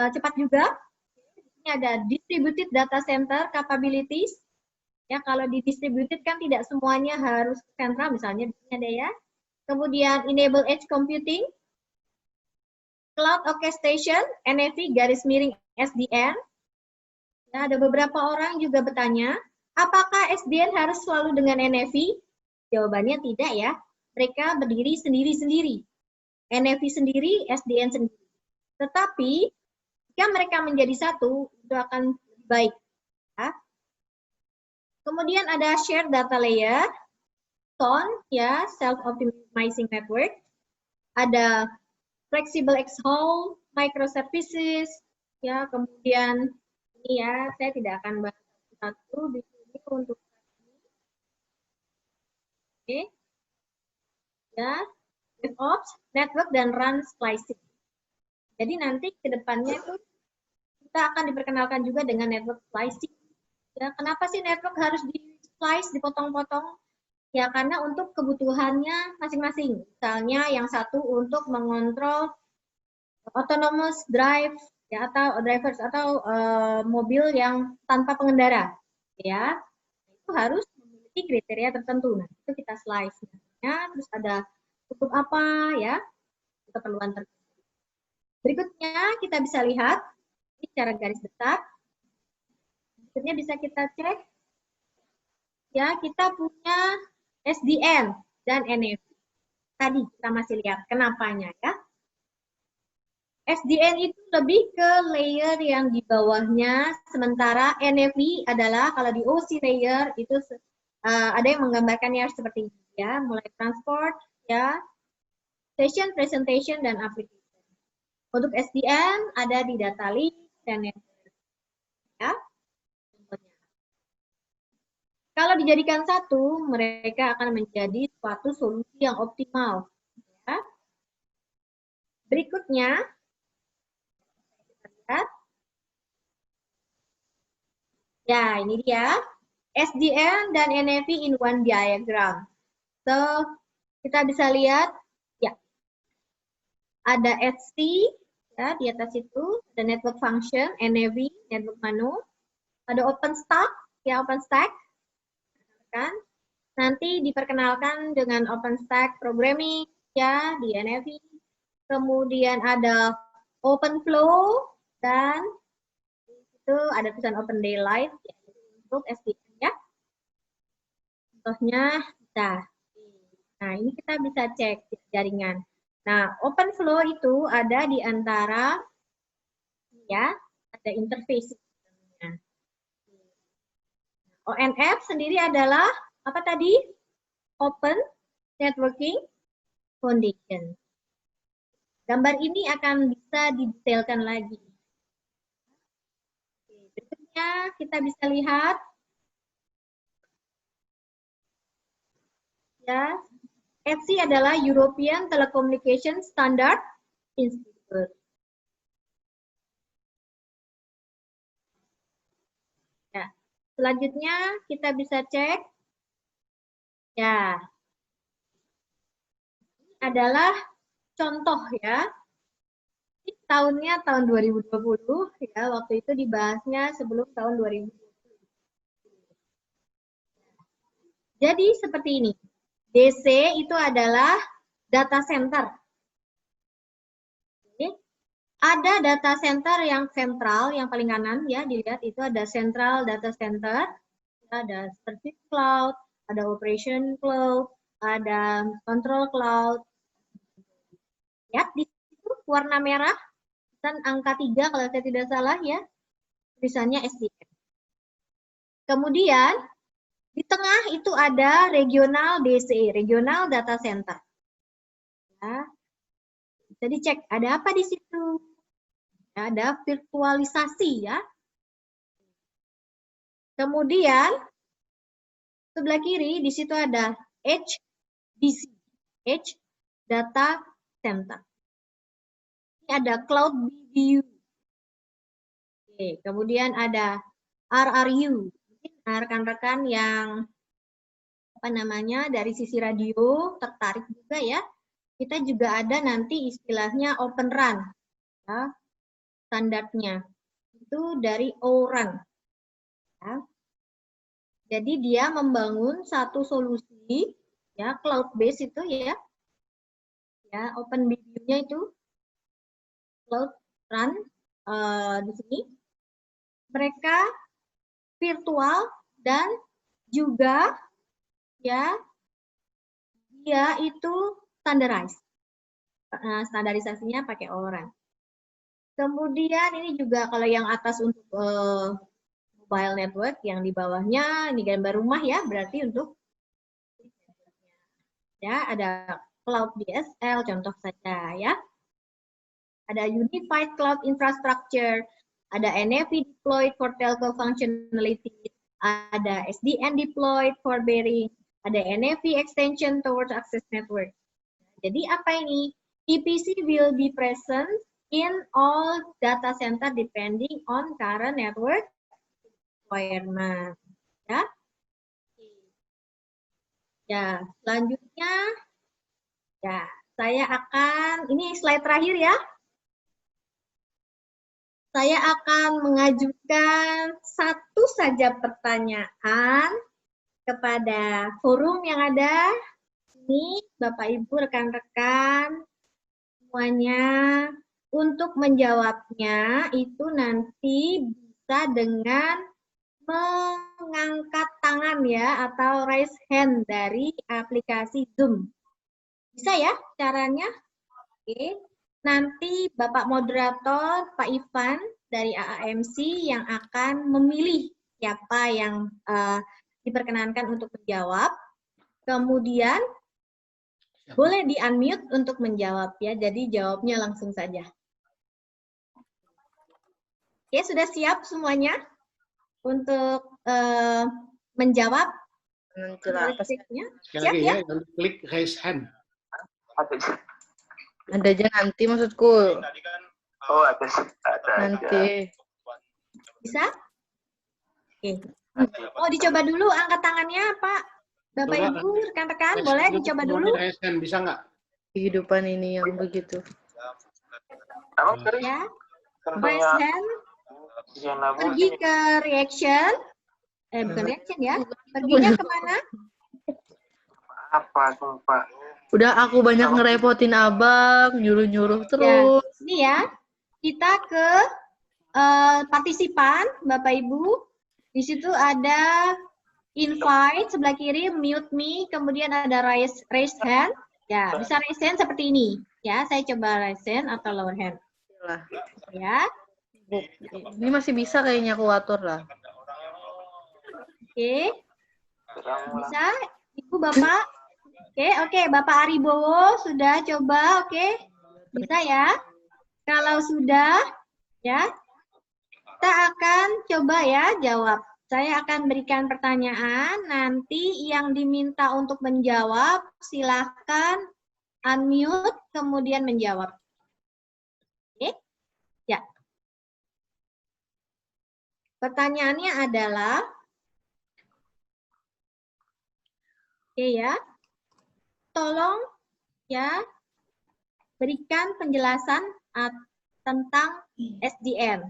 cepat juga. Ini ada distributed data center capabilities. Ya, kalau di distributed kan tidak semuanya harus sentral, misalnya di sini ada ya. Kemudian enable edge computing, cloud orchestration, NAV garis miring SDN, Ya, ada beberapa orang juga bertanya, apakah SDN harus selalu dengan NFV? Jawabannya tidak ya. Mereka berdiri sendiri-sendiri. NFV sendiri, SDN sendiri. Tetapi jika mereka menjadi satu, itu akan lebih baik. Ya. Kemudian ada shared data layer, SON, ya, self-optimizing network. Ada flexible X-hole, microservices, ya, kemudian ini ya, saya tidak akan bahas satu di sini untuk ini. Oke. Ya, DevOps, network dan run splicing. Jadi nanti ke depannya itu kita akan diperkenalkan juga dengan network splicing. Ya, kenapa sih network harus di-splice, dipotong-potong? Ya, karena untuk kebutuhannya masing-masing. Misalnya yang satu untuk mengontrol autonomous drive ya, atau drivers atau mobil yang tanpa pengendara. Ya, itu harus memiliki kriteria tertentu. Nah, itu kita slice. Ya, terus ada untuk apa ya, keperluan tertentu. Berikutnya kita bisa lihat ini secara garis besar. Berikutnya bisa kita cek. Ya, kita punya SDN dan NFV. Tadi kita masih lihat kenapanya ya. SDN itu lebih ke layer yang di bawahnya, sementara NFV adalah kalau di OC layer itu ada yang menggambarkannya seperti ini ya, mulai transport ya, session, presentation dan application. Untuk SDN ada di data link dan network ya. Kalau dijadikan satu, mereka akan menjadi suatu solusi yang optimal. Ya. Berikutnya, kita lihat. Ya, ini dia. SDN dan NFV in one diagram. So, kita bisa lihat, ya, ada HT, ya, di atas itu, ada network function, NFV, network manu, ada OpenStack, ya, OpenStack, kan? Nanti diperkenalkan dengan OpenStack programming ya di NFV. Kemudian ada OpenFlow dan itu ada tulisan Open Daylight ya, untuk SDN ya. Contohnya bisa. Nah, ini kita bisa cek jaringan. Nah, OpenFlow itu ada di antara ya, ada interface. ONF sendiri adalah apa tadi? Open Networking Foundation. Gambar ini akan bisa didetailkan lagi. Berikutnya kita bisa lihat ya, ETSI adalah European Telecommunication Standard Institute. Ya, selanjutnya kita bisa cek ya, ini adalah contoh ya. Tahunnya tahun 2020 ya, waktu itu dibahasnya sebelum tahun 2020. Jadi seperti ini. DC itu adalah data center. Jadi, ada data center yang sentral, yang paling kanan ya, dilihat itu ada central data center, ada service cloud, ada operation cloud, ada control cloud. Ya, di situ warna merah dan angka 3 kalau saya tidak salah ya, tulisannya SDN. Kemudian di tengah itu ada regional DCE, regional data center. Ya. Bisa dicek ada apa di situ. Ya, ada virtualisasi ya. Kemudian sebelah kiri di situ ada HDC, H data center. Ini ada cloud BDU. Oke, kemudian ada RRU. Mungkin rekan-rekan yang apa namanya dari sisi radio tertarik juga ya. Kita juga ada nanti istilahnya Open RAN. Ya, standarnya. Itu dari ORAN. Ya. Jadi dia membangun satu solusi ya cloud base itu ya. Ya, Open BDU-nya itu cloud RAN di sini. mereka virtual dan juga ya dia itu standarized. Standarisasinya pakai orang. Kemudian ini juga kalau yang atas untuk mobile network, yang di bawahnya ini gambar rumah ya, berarti untuk ya ada cloud DSL contoh saja ya. Ada unified cloud infrastructure, ada NFV deployed for telco functionality, ada SDN deployed for bearing, ada NFV extension towards access network. Jadi apa ini? EPC will be present in all data center depending on current network requirement. Ya. Ya, selanjutnya ya, saya akan ini slide terakhir ya. Saya akan mengajukan satu saja pertanyaan kepada forum yang ada. Ini Bapak Ibu rekan-rekan semuanya, untuk menjawabnya itu nanti bisa dengan mengangkat tangan ya atau raise hand dari aplikasi Zoom. Bisa ya caranya? Oke. Nanti Bapak Moderator, Pak Ivan dari AAMC yang akan memilih siapa yang diperkenankan untuk menjawab. Kemudian boleh di-unmute untuk menjawab ya, jadi jawabnya langsung saja. Oke, sudah siap semuanya untuk menjawab? Sekali lagi ya, klik raise hand. Ada aja nanti maksudku. Oh, ada Nanti. Bisa? Oke. Oh, dicoba dulu angkat tangannya, Pak. Bapak Coba, Ibu, rekan-rekan, boleh dicoba dulu? Raise hand, bisa nggak? Kehidupan ini yang begitu. Ya. Raise hand. Pergi ke reaction. Bukan reaction ya. Perginya kemana? Apa, Pak? Udah aku banyak ngerepotin abang, nyuruh-nyuruh terus. Ya, ini ya. Kita ke partisipan, Bapak Ibu. Di situ ada invite sebelah kiri, mute me, kemudian ada raise hand. Ya, bisa raise hand seperti ini. Ya, saya coba raise hand atau lower hand. Ya. Ini masih bisa kayaknya aku atur lah. Oke. Bisa, Ibu, Bapak? Oke, Bapak Aribowo sudah coba, oke? Bisa ya? Kalau sudah, ya, kita akan coba ya jawab. Saya akan berikan pertanyaan, nanti yang diminta untuk menjawab, silakan unmute, kemudian menjawab. Oke? Ya. Pertanyaannya adalah, oke ya, tolong ya berikan penjelasan tentang SDN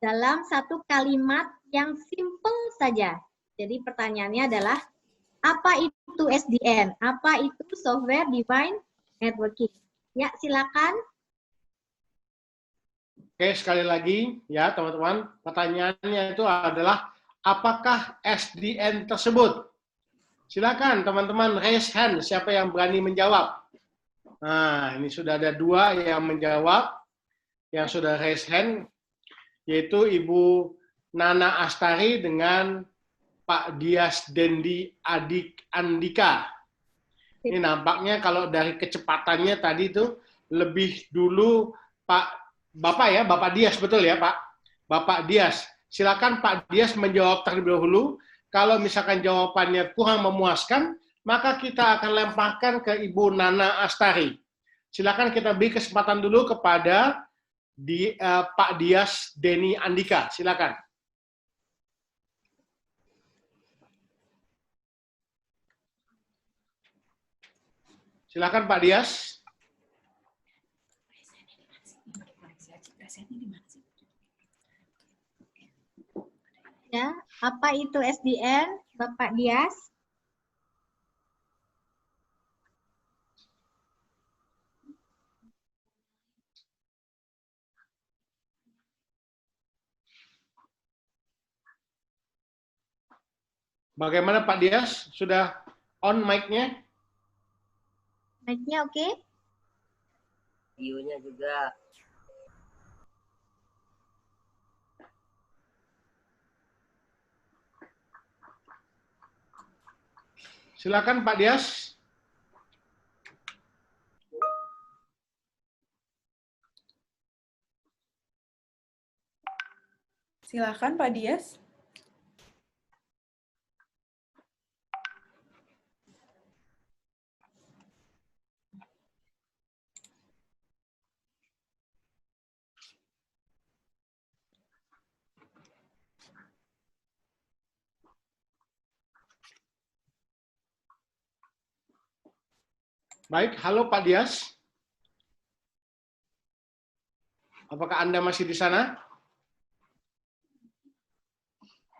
dalam satu kalimat yang simple saja. Jadi pertanyaannya adalah, apa itu SDN? Apa itu Software Defined Networking? Ya, silakan. Oke, sekali lagi ya teman-teman, pertanyaannya itu adalah, apakah SDN tersebut? Silakan teman-teman raise hand, siapa yang berani menjawab. Nah, ini sudah ada 2 yang menjawab, yang sudah raise hand, yaitu Ibu Nana Astari dengan Pak Dias Dendi Andika. Ini nampaknya kalau dari kecepatannya tadi itu lebih dulu Bapak ya, Bapak Dias, betul ya Pak? Bapak Dias. Silakan Pak Dias menjawab terlebih dahulu. Kalau misalkan jawabannya kurang memuaskan, maka kita akan lemparkan ke Ibu Nana Astari. Silakan kita beri kesempatan dulu kepada Pak Dias Deni Andika. Silakan. Silakan Pak Dias. Ya, apa itu SDN, Bapak Dias? Bagaimana Pak Dias? Sudah on mic-nya? Mic-nya oke? View-nya juga. Silakan Pak Dias. Silakan Pak Dias. Baik, halo Pak Dias. Apakah Anda masih di sana?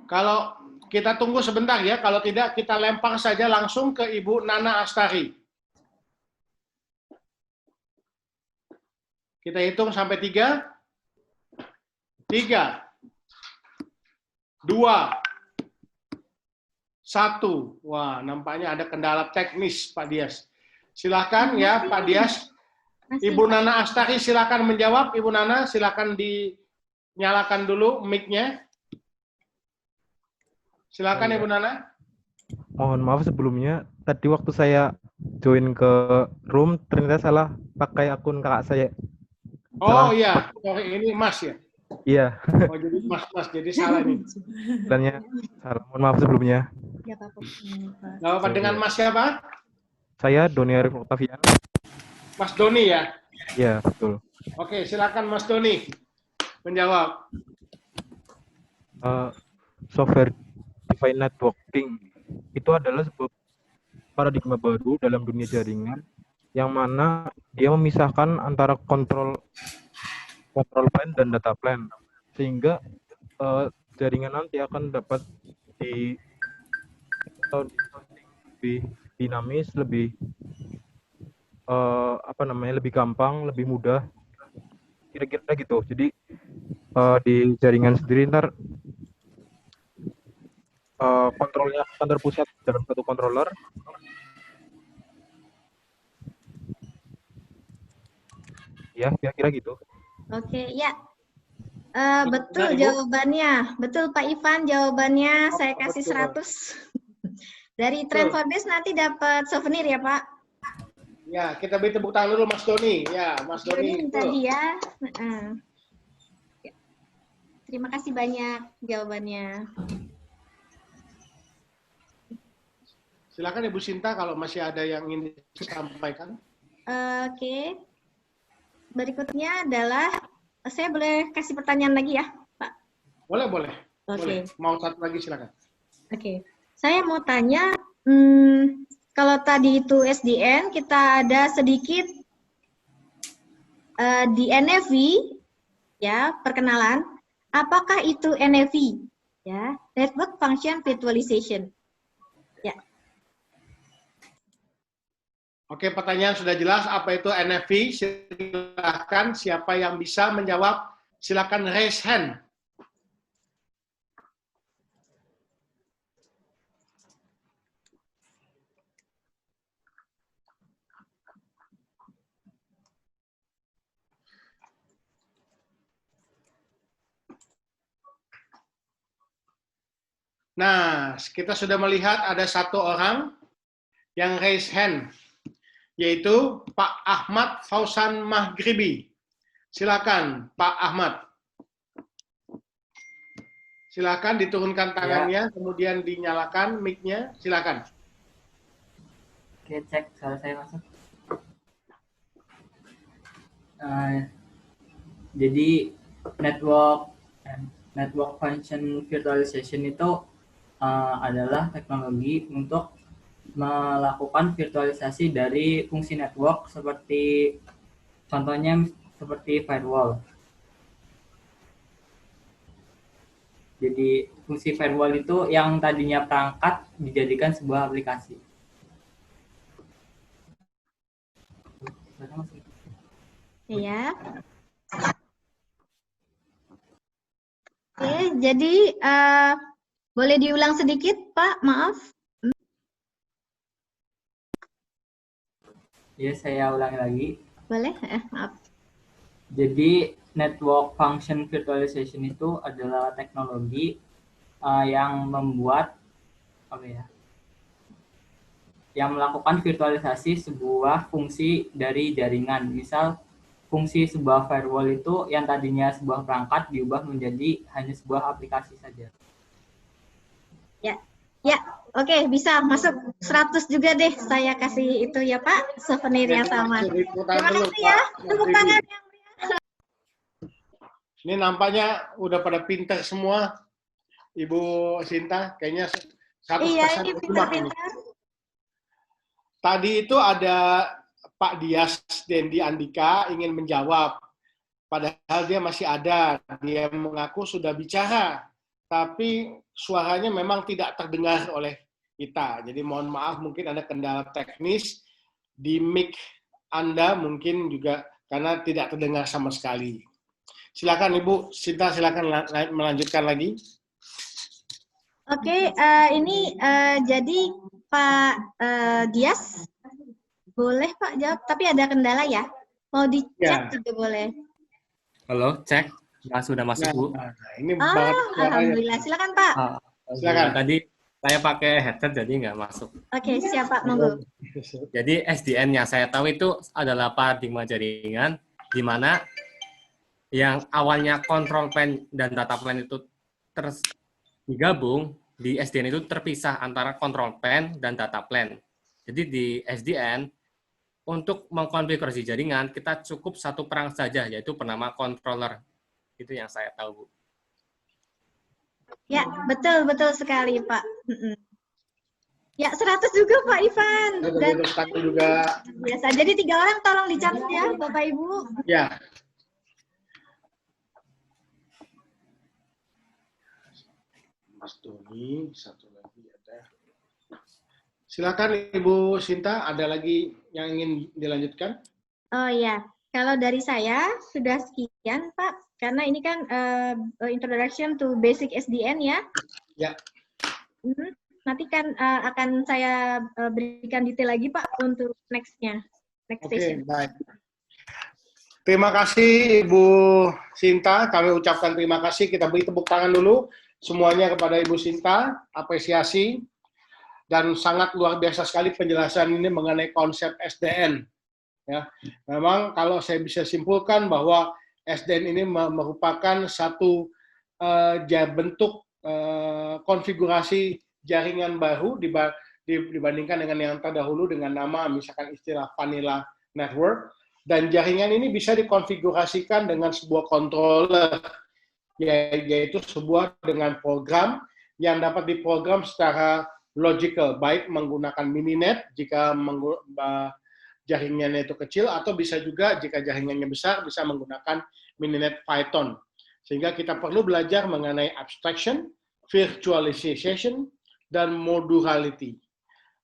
Kalau kita tunggu sebentar ya, kalau tidak kita lempar saja langsung ke Ibu Nana Astari. Kita hitung sampai 3. 3, 2, 1. Wah, nampaknya ada kendala teknis Pak Dias. Silakan ya Pak Dias. Ibu Nana Astari silakan menjawab. Ibu Nana silakan dinyalakan dulu mic-nya. Silakan Ibu Nana. Mohon maaf sebelumnya, tadi waktu saya join ke room, ternyata salah pakai akun kakak saya. Oh iya, sorry, ini Mas ya? Iya, Oh jadi Mas, jadi salah nih. sebenarnya salah. Mohon maaf sebelumnya. Nggak apa-apa. Nggak apa-apa, dengan Mas siapa? Saya Doni Arif Octavian. Mas Doni ya? Iya, betul. Oke, silakan Mas Doni menjawab. Software Defined Networking itu adalah sebuah paradigma baru dalam dunia jaringan yang mana dia memisahkan antara kontrol plane dan data plane, sehingga jaringan nanti akan dapat lebih dinamis, lebih lebih gampang, lebih mudah, kira-kira gitu. Jadi di jaringan sendiri ntar kontrolnya akan terpusat dalam satu controller. Ya, kira-kira gitu. Oke, ya. Betul jawabannya. Betul Pak Ivan jawabannya. Saya kasih 100. Dari Trend for This nanti dapat souvenir ya Pak? Ya, kita beri tepuk tangan dulu Mas Doni. Ya, Mas Doni. Tadi ya. Terima kasih banyak jawabannya. Silakan Ibu Sinta kalau masih ada yang ingin disampaikan. Oke. Berikutnya adalah, saya boleh kasih pertanyaan lagi ya, Pak? Boleh, boleh. Oke. Boleh. Mau satu lagi silakan. Oke. Saya mau tanya, kalau tadi itu SDN, kita ada sedikit di NFV, ya, perkenalan. Apakah itu NFV? Ya, Network Function Virtualization. Ya. Oke, pertanyaan sudah jelas. Apa itu NFV? Silakan siapa yang bisa menjawab. Silakan raise hand. Nah, kita sudah melihat ada satu orang yang raise hand, yaitu Pak Ahmad Fausan Maghribi. Silakan, Pak Ahmad. Silakan diturunkan tangannya, kemudian dinyalakan mic-nya. Silakan. Oke, cek suara saya masuk. Jadi network function virtualization itu adalah teknologi untuk melakukan virtualisasi dari fungsi network seperti contohnya seperti firewall. Jadi fungsi firewall itu yang tadinya perangkat dijadikan sebuah aplikasi. Iya. Oke, jadi Boleh diulang sedikit, Pak? Maaf. Ya, saya ulangi lagi. Boleh? Maaf. Jadi, network function virtualization itu adalah teknologi yang membuat apa ya? Yang melakukan virtualisasi sebuah fungsi dari jaringan. Misal, fungsi sebuah firewall itu yang tadinya sebuah perangkat diubah menjadi hanya sebuah aplikasi saja. Ya, oke, bisa masuk 100 juga deh. Saya kasih itu ya, Pak, souvenir yang sama. Terima kasih ya. Tepuk tangan yang Ini nampaknya udah pada pinter semua, Ibu Sinta. Kayaknya 100% iya, ini simak ini. pintar-pintar. Tadi itu ada Pak Dias Dendi Andika ingin menjawab. Padahal dia masih ada. Dia mengaku sudah bicara. Tapi suaranya memang tidak terdengar oleh kita. Jadi mohon maaf, mungkin ada kendala teknis di mic Anda, mungkin juga karena tidak terdengar sama sekali. Silakan Ibu Sinta, silakan melanjutkan lagi. Oke, ini jadi Pak Dias, boleh Pak jawab, tapi ada kendala ya? Mau dicek juga boleh. Halo, cek. Sudah masuk, Bu. Nah, ini banget Alhamdulillah. Silakan Pak. Silakan. Tadi saya pakai headset jadi nggak masuk. Oke, siap Pak, monggo. Jadi SDN yang saya tahu itu adalah paradigma jaringan di mana yang awalnya control plane dan data plane itu digabung, di SDN itu terpisah antara control plane dan data plane. Jadi di SDN untuk mengkonfigurasi jaringan kita cukup satu perangkat saja, yaitu bernama controller. Itu yang saya tahu, Bu. Ya, betul sekali Pak. Ya, 100 juga Pak Ivan. Dan juga biasa. Jadi 3 orang tolong dicatat ya, Bapak Ibu. ya. Mas Doni, satu lagi ada. Silakan Ibu Sinta, ada lagi yang ingin dilanjutkan? Oh ya, kalau dari saya sudah sekian Pak, karena ini kan introduction to basic SDN ya. Ya. Nanti kan akan saya berikan detail lagi Pak untuk next-nya. Next station. Baik. Terima kasih Ibu Sinta, kami ucapkan terima kasih. Kita beri tepuk tangan dulu semuanya kepada Ibu Sinta, apresiasi. Dan sangat luar biasa sekali penjelasan ini mengenai konsep SDN. Ya, memang kalau saya bisa simpulkan bahwa SDN ini merupakan satu bentuk konfigurasi jaringan baru dibandingkan dengan yang terdahulu dengan nama misalkan istilah vanilla network, dan jaringan ini bisa dikonfigurasikan dengan sebuah controller, yaitu sebuah dengan program yang dapat diprogram secara logical, baik menggunakan mininet jika jaringannya itu kecil, atau bisa juga jika jaringannya besar bisa menggunakan mininet Python. Sehingga kita perlu belajar mengenai abstraction, virtualization, dan modularity.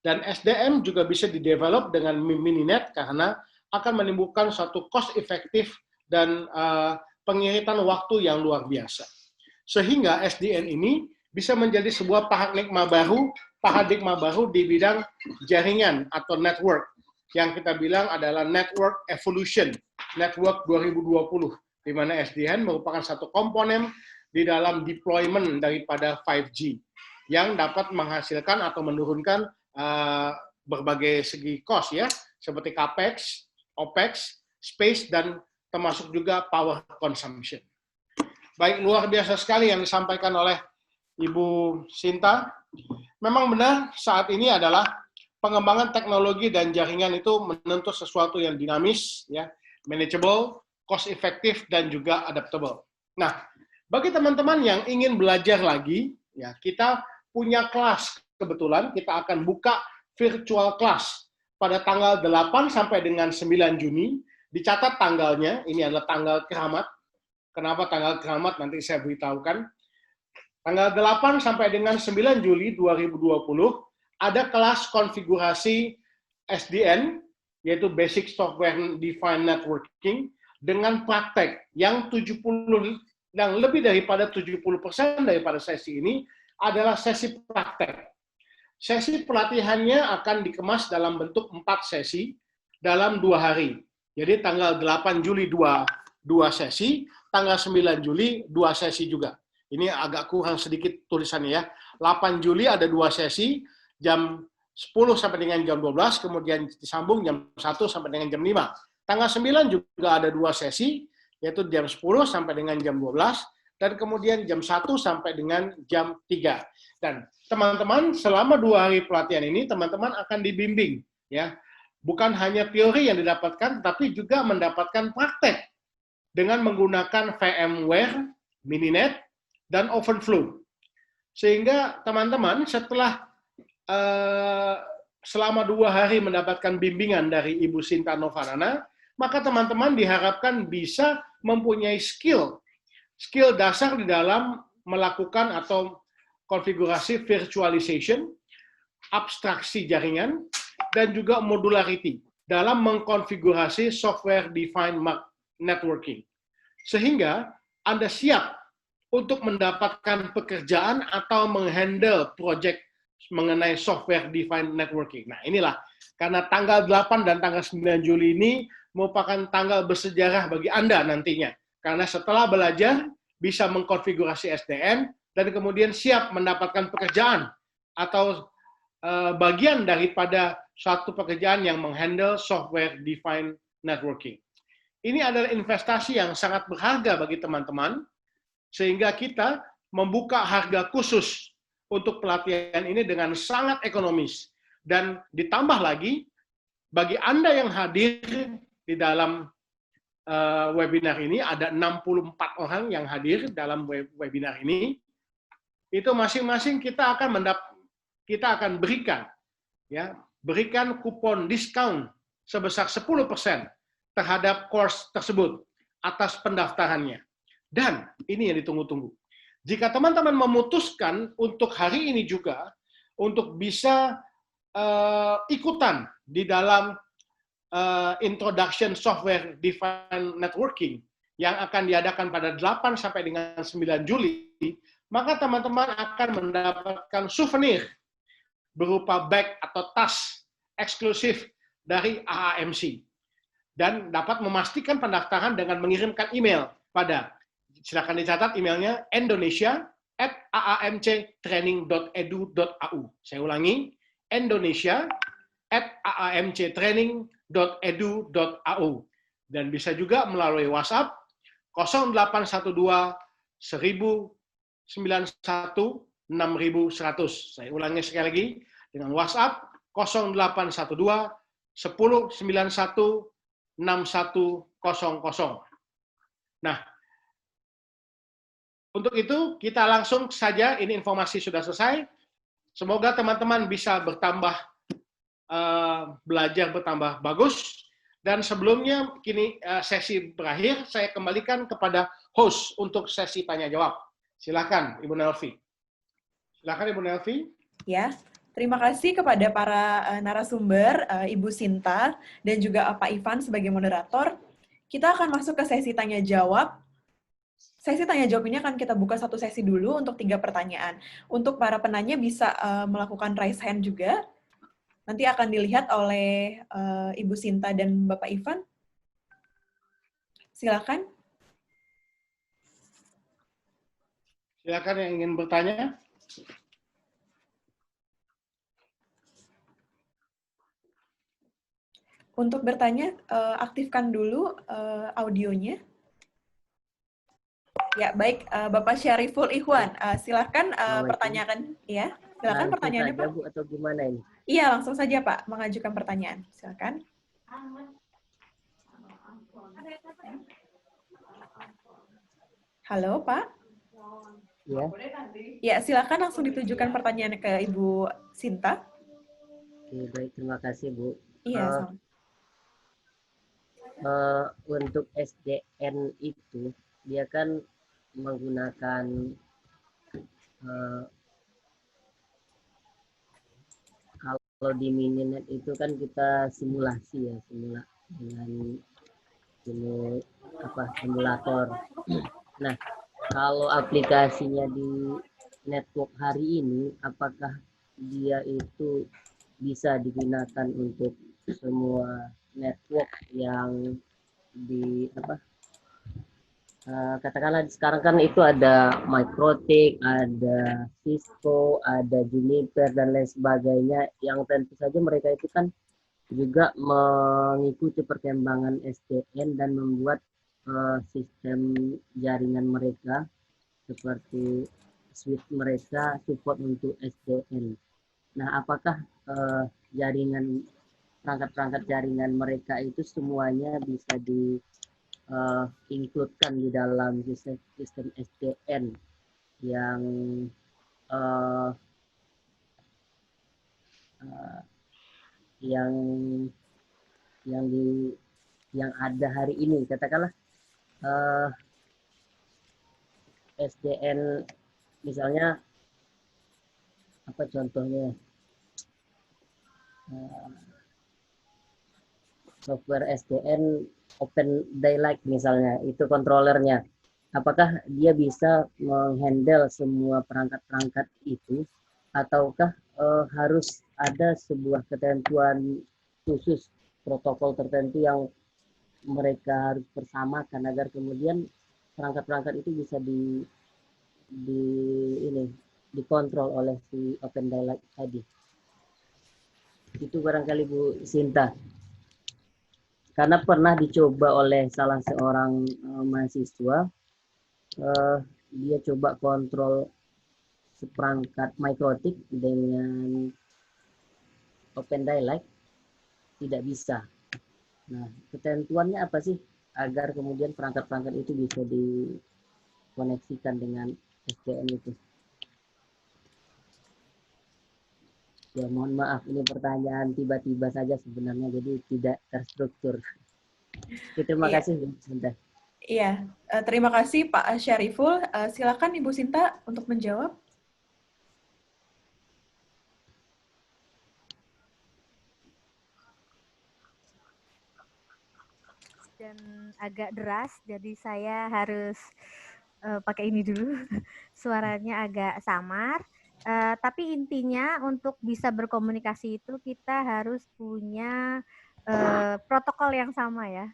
Dan SDN juga bisa didevelop dengan mininet karena akan menimbulkan suatu cost efektif dan pengiritan waktu yang luar biasa. Sehingga SDN ini bisa menjadi sebuah paradigma baru di bidang jaringan atau network yang kita bilang adalah network evolution, network 2020, di mana SDN merupakan satu komponen di dalam deployment daripada 5G yang dapat menghasilkan atau menurunkan berbagai segi cost ya, seperti capex, opex, space, dan termasuk juga power consumption. Baik, luar biasa sekali yang disampaikan oleh Ibu Sinta. Memang benar saat ini adalah pengembangan teknologi dan jaringan itu menuntut sesuatu yang dinamis, ya, manageable, cost efektif, dan juga adaptable. Nah, bagi teman-teman yang ingin belajar lagi, ya, kita punya kelas. Kebetulan kita akan buka virtual class pada tanggal 8 sampai dengan 9 Juni. Dicatat tanggalnya, ini adalah tanggal keramat. Kenapa tanggal keramat? Nanti saya beritahukan. Tanggal 8 sampai dengan 9 Juli 2020, ada kelas konfigurasi SDN, yaitu Basic Software Defined Networking, dengan praktek yang 70 dan lebih daripada 70% daripada sesi ini adalah sesi praktek. Sesi pelatihannya akan dikemas dalam bentuk 4 sesi dalam 2 hari. Jadi tanggal 8 Juli 2 sesi, tanggal 9 Juli 2 sesi juga. Ini agak kurang sedikit tulisannya ya. 8 Juli ada 2 sesi, jam 10 sampai dengan jam 12, kemudian disambung jam 1 sampai dengan jam 5. Tanggal 9 juga ada 2 sesi, yaitu jam 10 sampai dengan jam 12, dan kemudian jam 1 sampai dengan jam 3. Dan teman-teman, selama 2 hari pelatihan ini, teman-teman akan dibimbing. Ya, bukan hanya teori yang didapatkan, tapi juga mendapatkan praktek dengan menggunakan VMware, Mininet, dan OpenFlow. Sehingga teman-teman setelah selama 2 hari mendapatkan bimbingan dari Ibu Sinta Novanana, maka teman-teman diharapkan bisa mempunyai skill dasar di dalam melakukan atau konfigurasi virtualization, abstraksi jaringan, dan juga modularity dalam mengkonfigurasi software defined networking. Sehingga Anda siap untuk mendapatkan pekerjaan atau menghandle project mengenai software defined networking. Nah, inilah karena tanggal 8 dan tanggal 9 Juli ini merupakan tanggal bersejarah bagi Anda nantinya. Karena setelah belajar bisa mengkonfigurasi SDN dan kemudian siap mendapatkan pekerjaan atau bagian daripada suatu pekerjaan yang menghandle software defined networking. Ini adalah investasi yang sangat berharga bagi teman-teman, sehingga kita membuka harga khusus untuk pelatihan ini dengan sangat ekonomis. Dan ditambah lagi, bagi Anda yang hadir di dalam webinar ini, ada 64 orang yang hadir dalam webinar ini, itu masing-masing kita akan berikan kupon diskon sebesar 10% terhadap course tersebut atas pendaftarannya. Dan ini yang ditunggu-tunggu. Jika teman-teman memutuskan untuk hari ini juga untuk bisa ikutan di dalam Introduction Software Defined Networking yang akan diadakan pada 8 sampai dengan 9 Juli, maka teman-teman akan mendapatkan souvenir berupa bag atau tas eksklusif dari AAMC. Dan dapat memastikan pendaftaran dengan mengirimkan email pada, silakan dicatat emailnya, indonesia@aamctraining.edu.au. Saya ulangi, indonesia@aamctraining.edu.au. Dan bisa juga melalui WhatsApp 0812 1091 6100. Saya ulangi sekali lagi dengan WhatsApp 0812 1091 6100. Nah, untuk itu kita langsung saja, ini informasi sudah selesai. Semoga teman-teman bisa belajar bertambah bagus. Dan sebelumnya kini sesi berakhir, saya kembalikan kepada host untuk sesi tanya jawab. Silakan Ibu Nelvi. Silakan Ibu Nelvi. Ya, terima kasih kepada para narasumber, Ibu Sinta dan juga Pak Ivan sebagai moderator. Kita akan masuk ke sesi tanya jawab. Sesi tanya jawab ini akan kita buka satu sesi dulu untuk 3 pertanyaan. Untuk para penanya bisa melakukan raise hand juga. Nanti akan dilihat oleh Ibu Sinta dan Bapak Ivan. Silakan. Silakan yang ingin bertanya. Untuk bertanya, aktifkan dulu audionya. Ya, baik, Bapak Syariful Ikhwan, silakan pertanyakan. Ya, silakan pertanyaannya, Pak. Bu, atau gimana ini? Iya, langsung saja, Pak, mengajukan pertanyaan. Silakan. Halo, Pak. Ya. Ya, silakan langsung ditujukan pertanyaannya ke Ibu Sinta. Oke, baik, terima kasih, Bu. Iya, Untuk SDN itu, dia kan menggunakan kalau di Mininet itu kan kita simulasi ya, dengan simulator. Nah, kalau aplikasinya di network hari ini, apakah dia itu bisa digunakan untuk semua network yang di apa, katakanlah sekarang kan itu ada Microtik, ada Cisco, ada Juniper dan lain sebagainya, yang tentu saja mereka itu kan juga mengikuti perkembangan SDN dan membuat sistem jaringan mereka seperti switch mereka support untuk SDN. Nah, apakah jaringan perangkat-perangkat jaringan mereka itu semuanya bisa di include-kan di dalam sistem SDN yang uh, uh, yang yang ada hari ini, katakanlah SDN misalnya apa contohnya, software SDN Open Daylight misalnya, itu kontrolernya, apakah dia bisa menghandle semua perangkat-perangkat itu, ataukah harus ada sebuah ketentuan khusus, protokol tertentu yang mereka harus bersamakan agar kemudian perangkat-perangkat itu bisa ini dikontrol oleh si Open Daylight tadi. Itu barangkali Bu Sinta. Karena pernah dicoba oleh salah seorang mahasiswa, dia coba kontrol seperangkat Microtik dengan Open Daylight, tidak bisa. Nah, ketentuannya apa sih agar kemudian perangkat-perangkat itu bisa dikoneksikan dengan SDN itu? Ya, mohon maaf, ini pertanyaan tiba-tiba saja sebenarnya, jadi tidak terstruktur. Terima kasih, Bu Sinta. Iya, terima kasih Pak Syariful. Silakan Ibu Sinta untuk menjawab. Dan agak deras, jadi saya harus pakai ini dulu. Suaranya agak samar. Tapi intinya untuk bisa berkomunikasi itu kita harus punya protokol yang sama ya.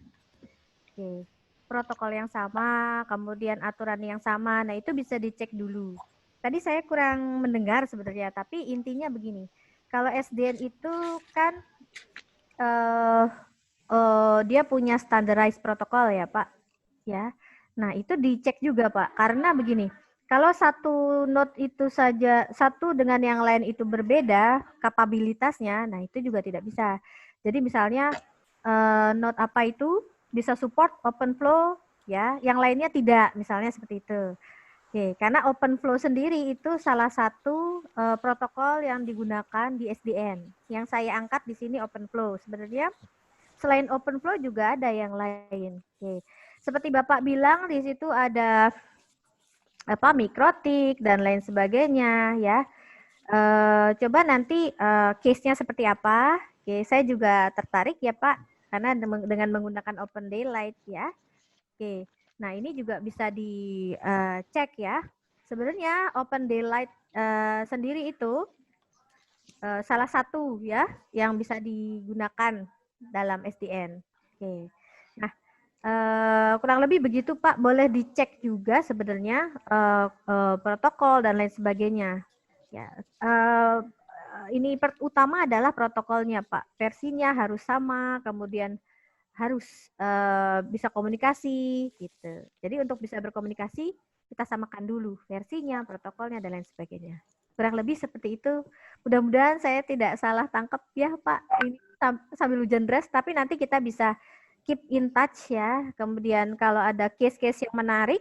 Oke. Protokol yang sama, kemudian aturan yang sama. Nah, itu bisa dicek dulu. Tadi saya kurang mendengar sebenarnya, tapi intinya begini. Kalau SDN itu kan dia punya standardized protokol ya, Pak. Ya. Nah, itu dicek juga, Pak. Karena begini, kalau satu node itu saja, satu dengan yang lain itu berbeda kapabilitasnya, nah itu juga tidak bisa. Jadi misalnya node apa itu bisa support open flow, ya, yang lainnya tidak, misalnya seperti itu. Oke, karena open flow sendiri itu salah satu protokol yang digunakan di SDN. Yang saya angkat di sini open flow. Sebenarnya selain open flow juga ada yang lain. Oke. Seperti Bapak bilang di situ ada Microtik dan lain sebagainya ya. Coba nanti case-nya seperti apa. Oke, saya juga tertarik ya Pak karena dengan menggunakan Open Daylight ya. Oke. Nah, ini juga bisa dicek ya. Sebenarnya Open Daylight sendiri itu salah satu ya yang bisa digunakan dalam SDN. Oke. Nah, kurang lebih begitu Pak. Boleh dicek juga sebenarnya protokol dan lain sebagainya. Ya, ini utama adalah protokolnya Pak. Versinya harus sama, kemudian harus bisa komunikasi gitu. Jadi untuk bisa berkomunikasi kita samakan dulu versinya, protokolnya dan lain sebagainya. Kurang lebih seperti itu. Mudah-mudahan saya tidak salah tangkap ya Pak. Ini sambil hujan deras, tapi nanti kita bisa keep in touch ya. Kemudian kalau ada case-case yang menarik,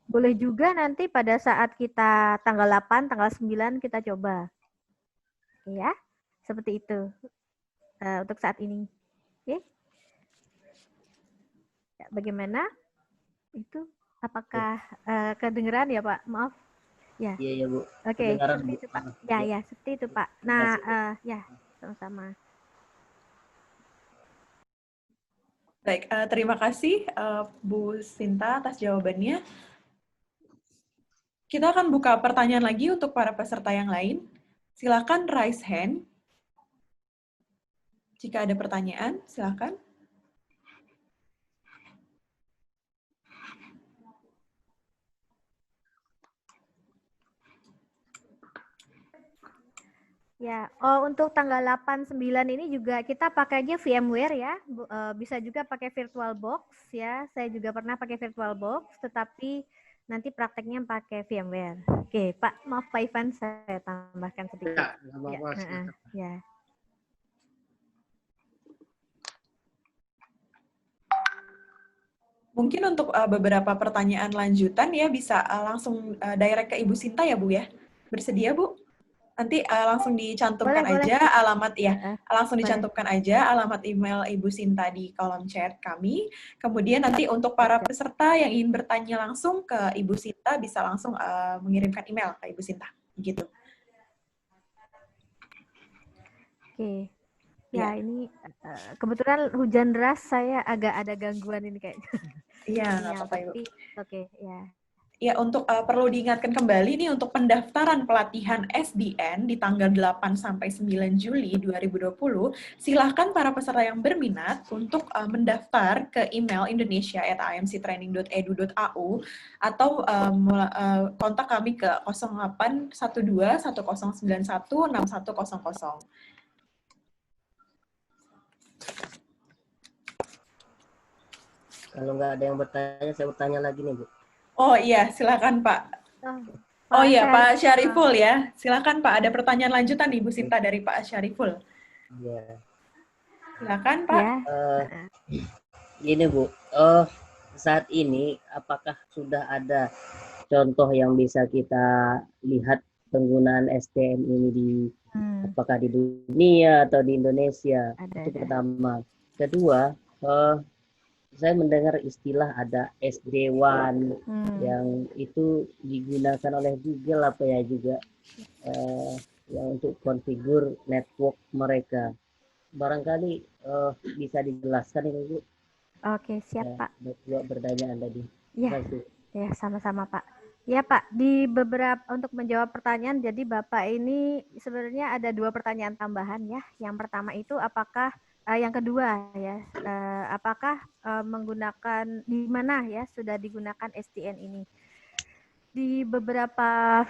boleh juga nanti pada saat kita tanggal 8, tanggal 9 kita coba. Ya, seperti itu untuk saat ini. Oke. Ya, bagaimana? Itu apakah kedengeran ya Pak? Maaf. Ya. Iya, Bu. Oke, seperti itu Pak. Ya, seperti itu Pak. Nah, ya, sama-sama. Baik, terima kasih Bu Sinta atas jawabannya. Kita akan buka pertanyaan lagi untuk para peserta yang lain. Silakan raise hand. Jika ada pertanyaan, silakan. Ya, oh untuk tanggal 8, 9 ini juga kita pakainya VMware ya. Bisa juga pakai VirtualBox ya. Saya juga pernah pakai VirtualBox, tetapi nanti prakteknya pakai VMware. Oke, Pak, maaf Pak Ivan, saya tambahkan sedikit. Ya, nggak apa-apa. Ya. Mungkin untuk beberapa pertanyaan lanjutan ya bisa langsung direct ke Ibu Sinta ya Bu ya. Bersedia Bu? Nanti langsung dicantumkan Boleh. aja alamat ya. Langsung Boleh. dicantumkan aja alamat email Ibu Sinta di kolom chat kami. Kemudian nanti untuk para peserta yang ingin bertanya langsung ke Ibu Sinta bisa langsung mengirimkan email ke Ibu Sinta. Gitu. Oke. Ya, ini kebetulan hujan deras, saya agak ada gangguan ini kayaknya. Iya, nggak apa-apa Ibu. Oke, ya. Ya, untuk perlu diingatkan kembali nih untuk pendaftaran pelatihan SDN di tanggal 8 sampai 9 Juli 2020, silahkan para peserta yang berminat untuk mendaftar ke email indonesia@amctraining.edu.au atau kontak kami ke 0812 1091 6100. Kalau nggak ada yang bertanya, saya bertanya lagi nih, Bu. Oh iya, silakan Pak. Oh iya, Pak Syariful ya. Silakan Pak, ada pertanyaan lanjutan Ibu Sinta dari Pak Syariful. Iya. Silakan Pak. Gini Bu, saat ini apakah sudah ada contoh yang bisa kita lihat penggunaan SDN ini di apakah di dunia atau di Indonesia? Itu pertama. Kedua, saya mendengar istilah ada SD1 yang itu digunakan oleh Google apa ya juga yang untuk konfigur network mereka. Barangkali bisa dijelaskan ini Bu. Oke, siap Pak. Dua pertanyaan tadi. Ya, ya sama-sama Pak. Ya Pak, di beberapa untuk menjawab pertanyaan, jadi Bapak ini sebenarnya ada 2 pertanyaan tambahan ya. Yang pertama itu apakah yang kedua ya, apakah menggunakan di mana ya sudah digunakan SDN ini? Di beberapa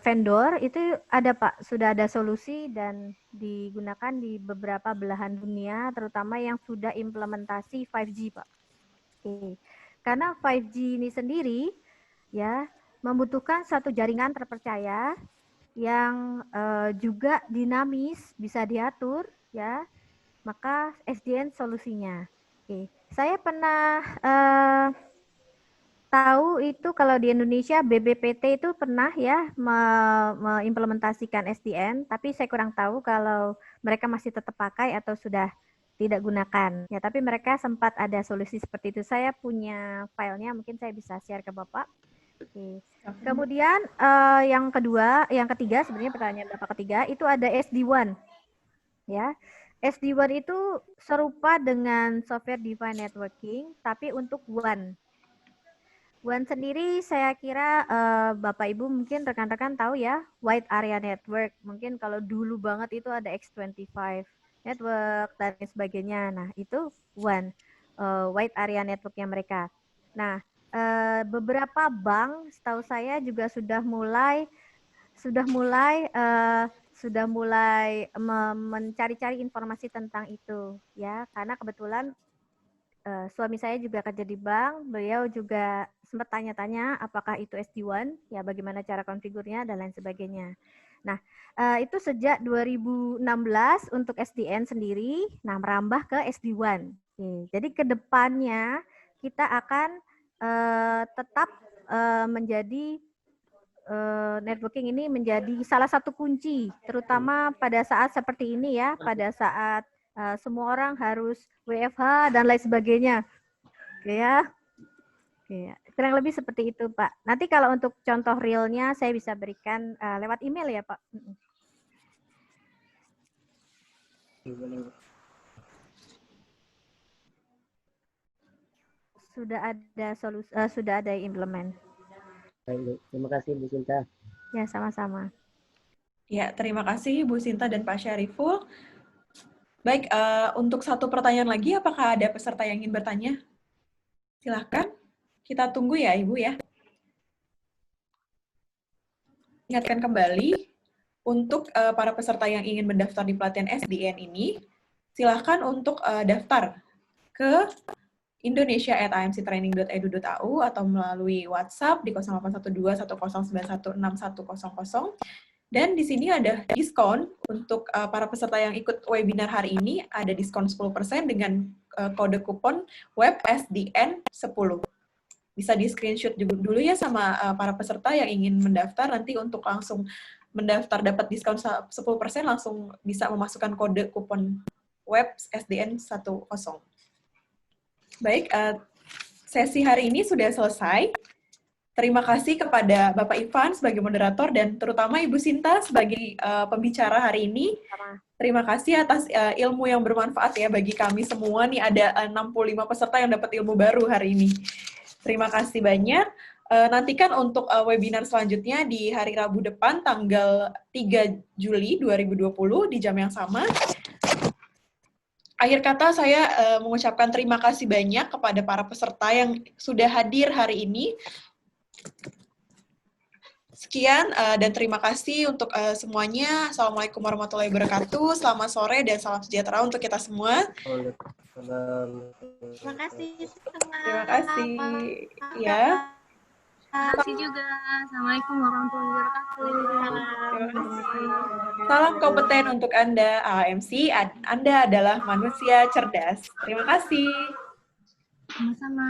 vendor itu ada Pak, sudah ada solusi dan digunakan di beberapa belahan dunia, terutama yang sudah implementasi 5G Pak. Oke. Karena 5G ini sendiri ya membutuhkan satu jaringan terpercaya yang juga dinamis, bisa diatur ya. Maka SDN solusinya. Oke. Saya pernah tahu itu kalau di Indonesia BPPT itu pernah ya mengimplementasikan SDN, tapi saya kurang tahu kalau mereka masih tetap pakai atau sudah tidak gunakan. Ya, tapi mereka sempat ada solusi seperti itu. Saya punya filenya, mungkin saya bisa share ke Bapak. Oke. Kemudian yang ketiga sebenarnya pertanyaan Bapak ketiga itu ada SD1. Ya. SD1 itu serupa dengan software defined networking tapi untuk WAN. WAN sendiri saya kira Bapak Ibu mungkin rekan-rekan tahu ya, wide area network. Mungkin kalau dulu banget itu ada X25 network dan sebagainya. Nah, itu WAN, wide area networknya mereka. Nah, beberapa bank setahu saya juga sudah mulai mencari-cari informasi tentang itu ya, karena kebetulan suami saya juga kerja di bank, beliau juga sempat tanya-tanya apakah itu SD1, ya bagaimana cara konfigurnya dan lain sebagainya. Nah, itu sejak 2016 untuk SDN sendiri, nah merambah ke SD1. Oke, jadi ke depannya kita akan tetap menjadi networking ini menjadi salah satu kunci, terutama pada saat seperti ini ya, pada saat semua orang harus WFH dan lain sebagainya. Oke ya. Oke, kurang lebih seperti itu, Pak. Nanti kalau untuk contoh realnya saya bisa berikan lewat email ya, Pak. Sudah ada solusi, sudah ada implement. Baik, Bu. Terima kasih Bu Sinta. Ya, sama-sama. Ya, terima kasih Bu Sinta dan Pak Syariful. Baik, untuk satu pertanyaan lagi, apakah ada peserta yang ingin bertanya? Silahkan, kita tunggu ya Ibu ya. Ingatkan kembali, untuk para peserta yang ingin mendaftar di pelatihan SDN ini, silahkan untuk daftar ke indonesia@amctraining.edu.au atau melalui WhatsApp di 081210916100. Dan di sini ada diskon untuk para peserta yang ikut webinar hari ini, ada diskon 10% dengan kode kupon web SDN10. Bisa di screenshot dulu ya sama para peserta yang ingin mendaftar, nanti untuk langsung mendaftar dapat diskon 10% langsung bisa memasukkan kode kupon web SDN10. Baik, sesi hari ini sudah selesai. Terima kasih kepada Bapak Ivan sebagai moderator dan terutama Ibu Sinta sebagai pembicara hari ini. Terima kasih atas ilmu yang bermanfaat ya bagi kami semua. Nih ada 65 peserta yang dapat ilmu baru hari ini. Terima kasih banyak. Nantikan untuk webinar selanjutnya di hari Rabu depan tanggal 3 Juli 2020 di jam yang sama. Akhir kata saya mengucapkan terima kasih banyak kepada para peserta yang sudah hadir hari ini. Sekian dan terima kasih untuk semuanya. Assalamualaikum warahmatullahi wabarakatuh. Selamat sore dan salam sejahtera untuk kita semua. Terima kasih. Terima kasih. Ya. Terima kasih juga. Assalamualaikum warahmatullahi wabarakatuh. Salam kompeten untuk Anda, AMC. Anda adalah manusia cerdas. Terima kasih. Sama-sama.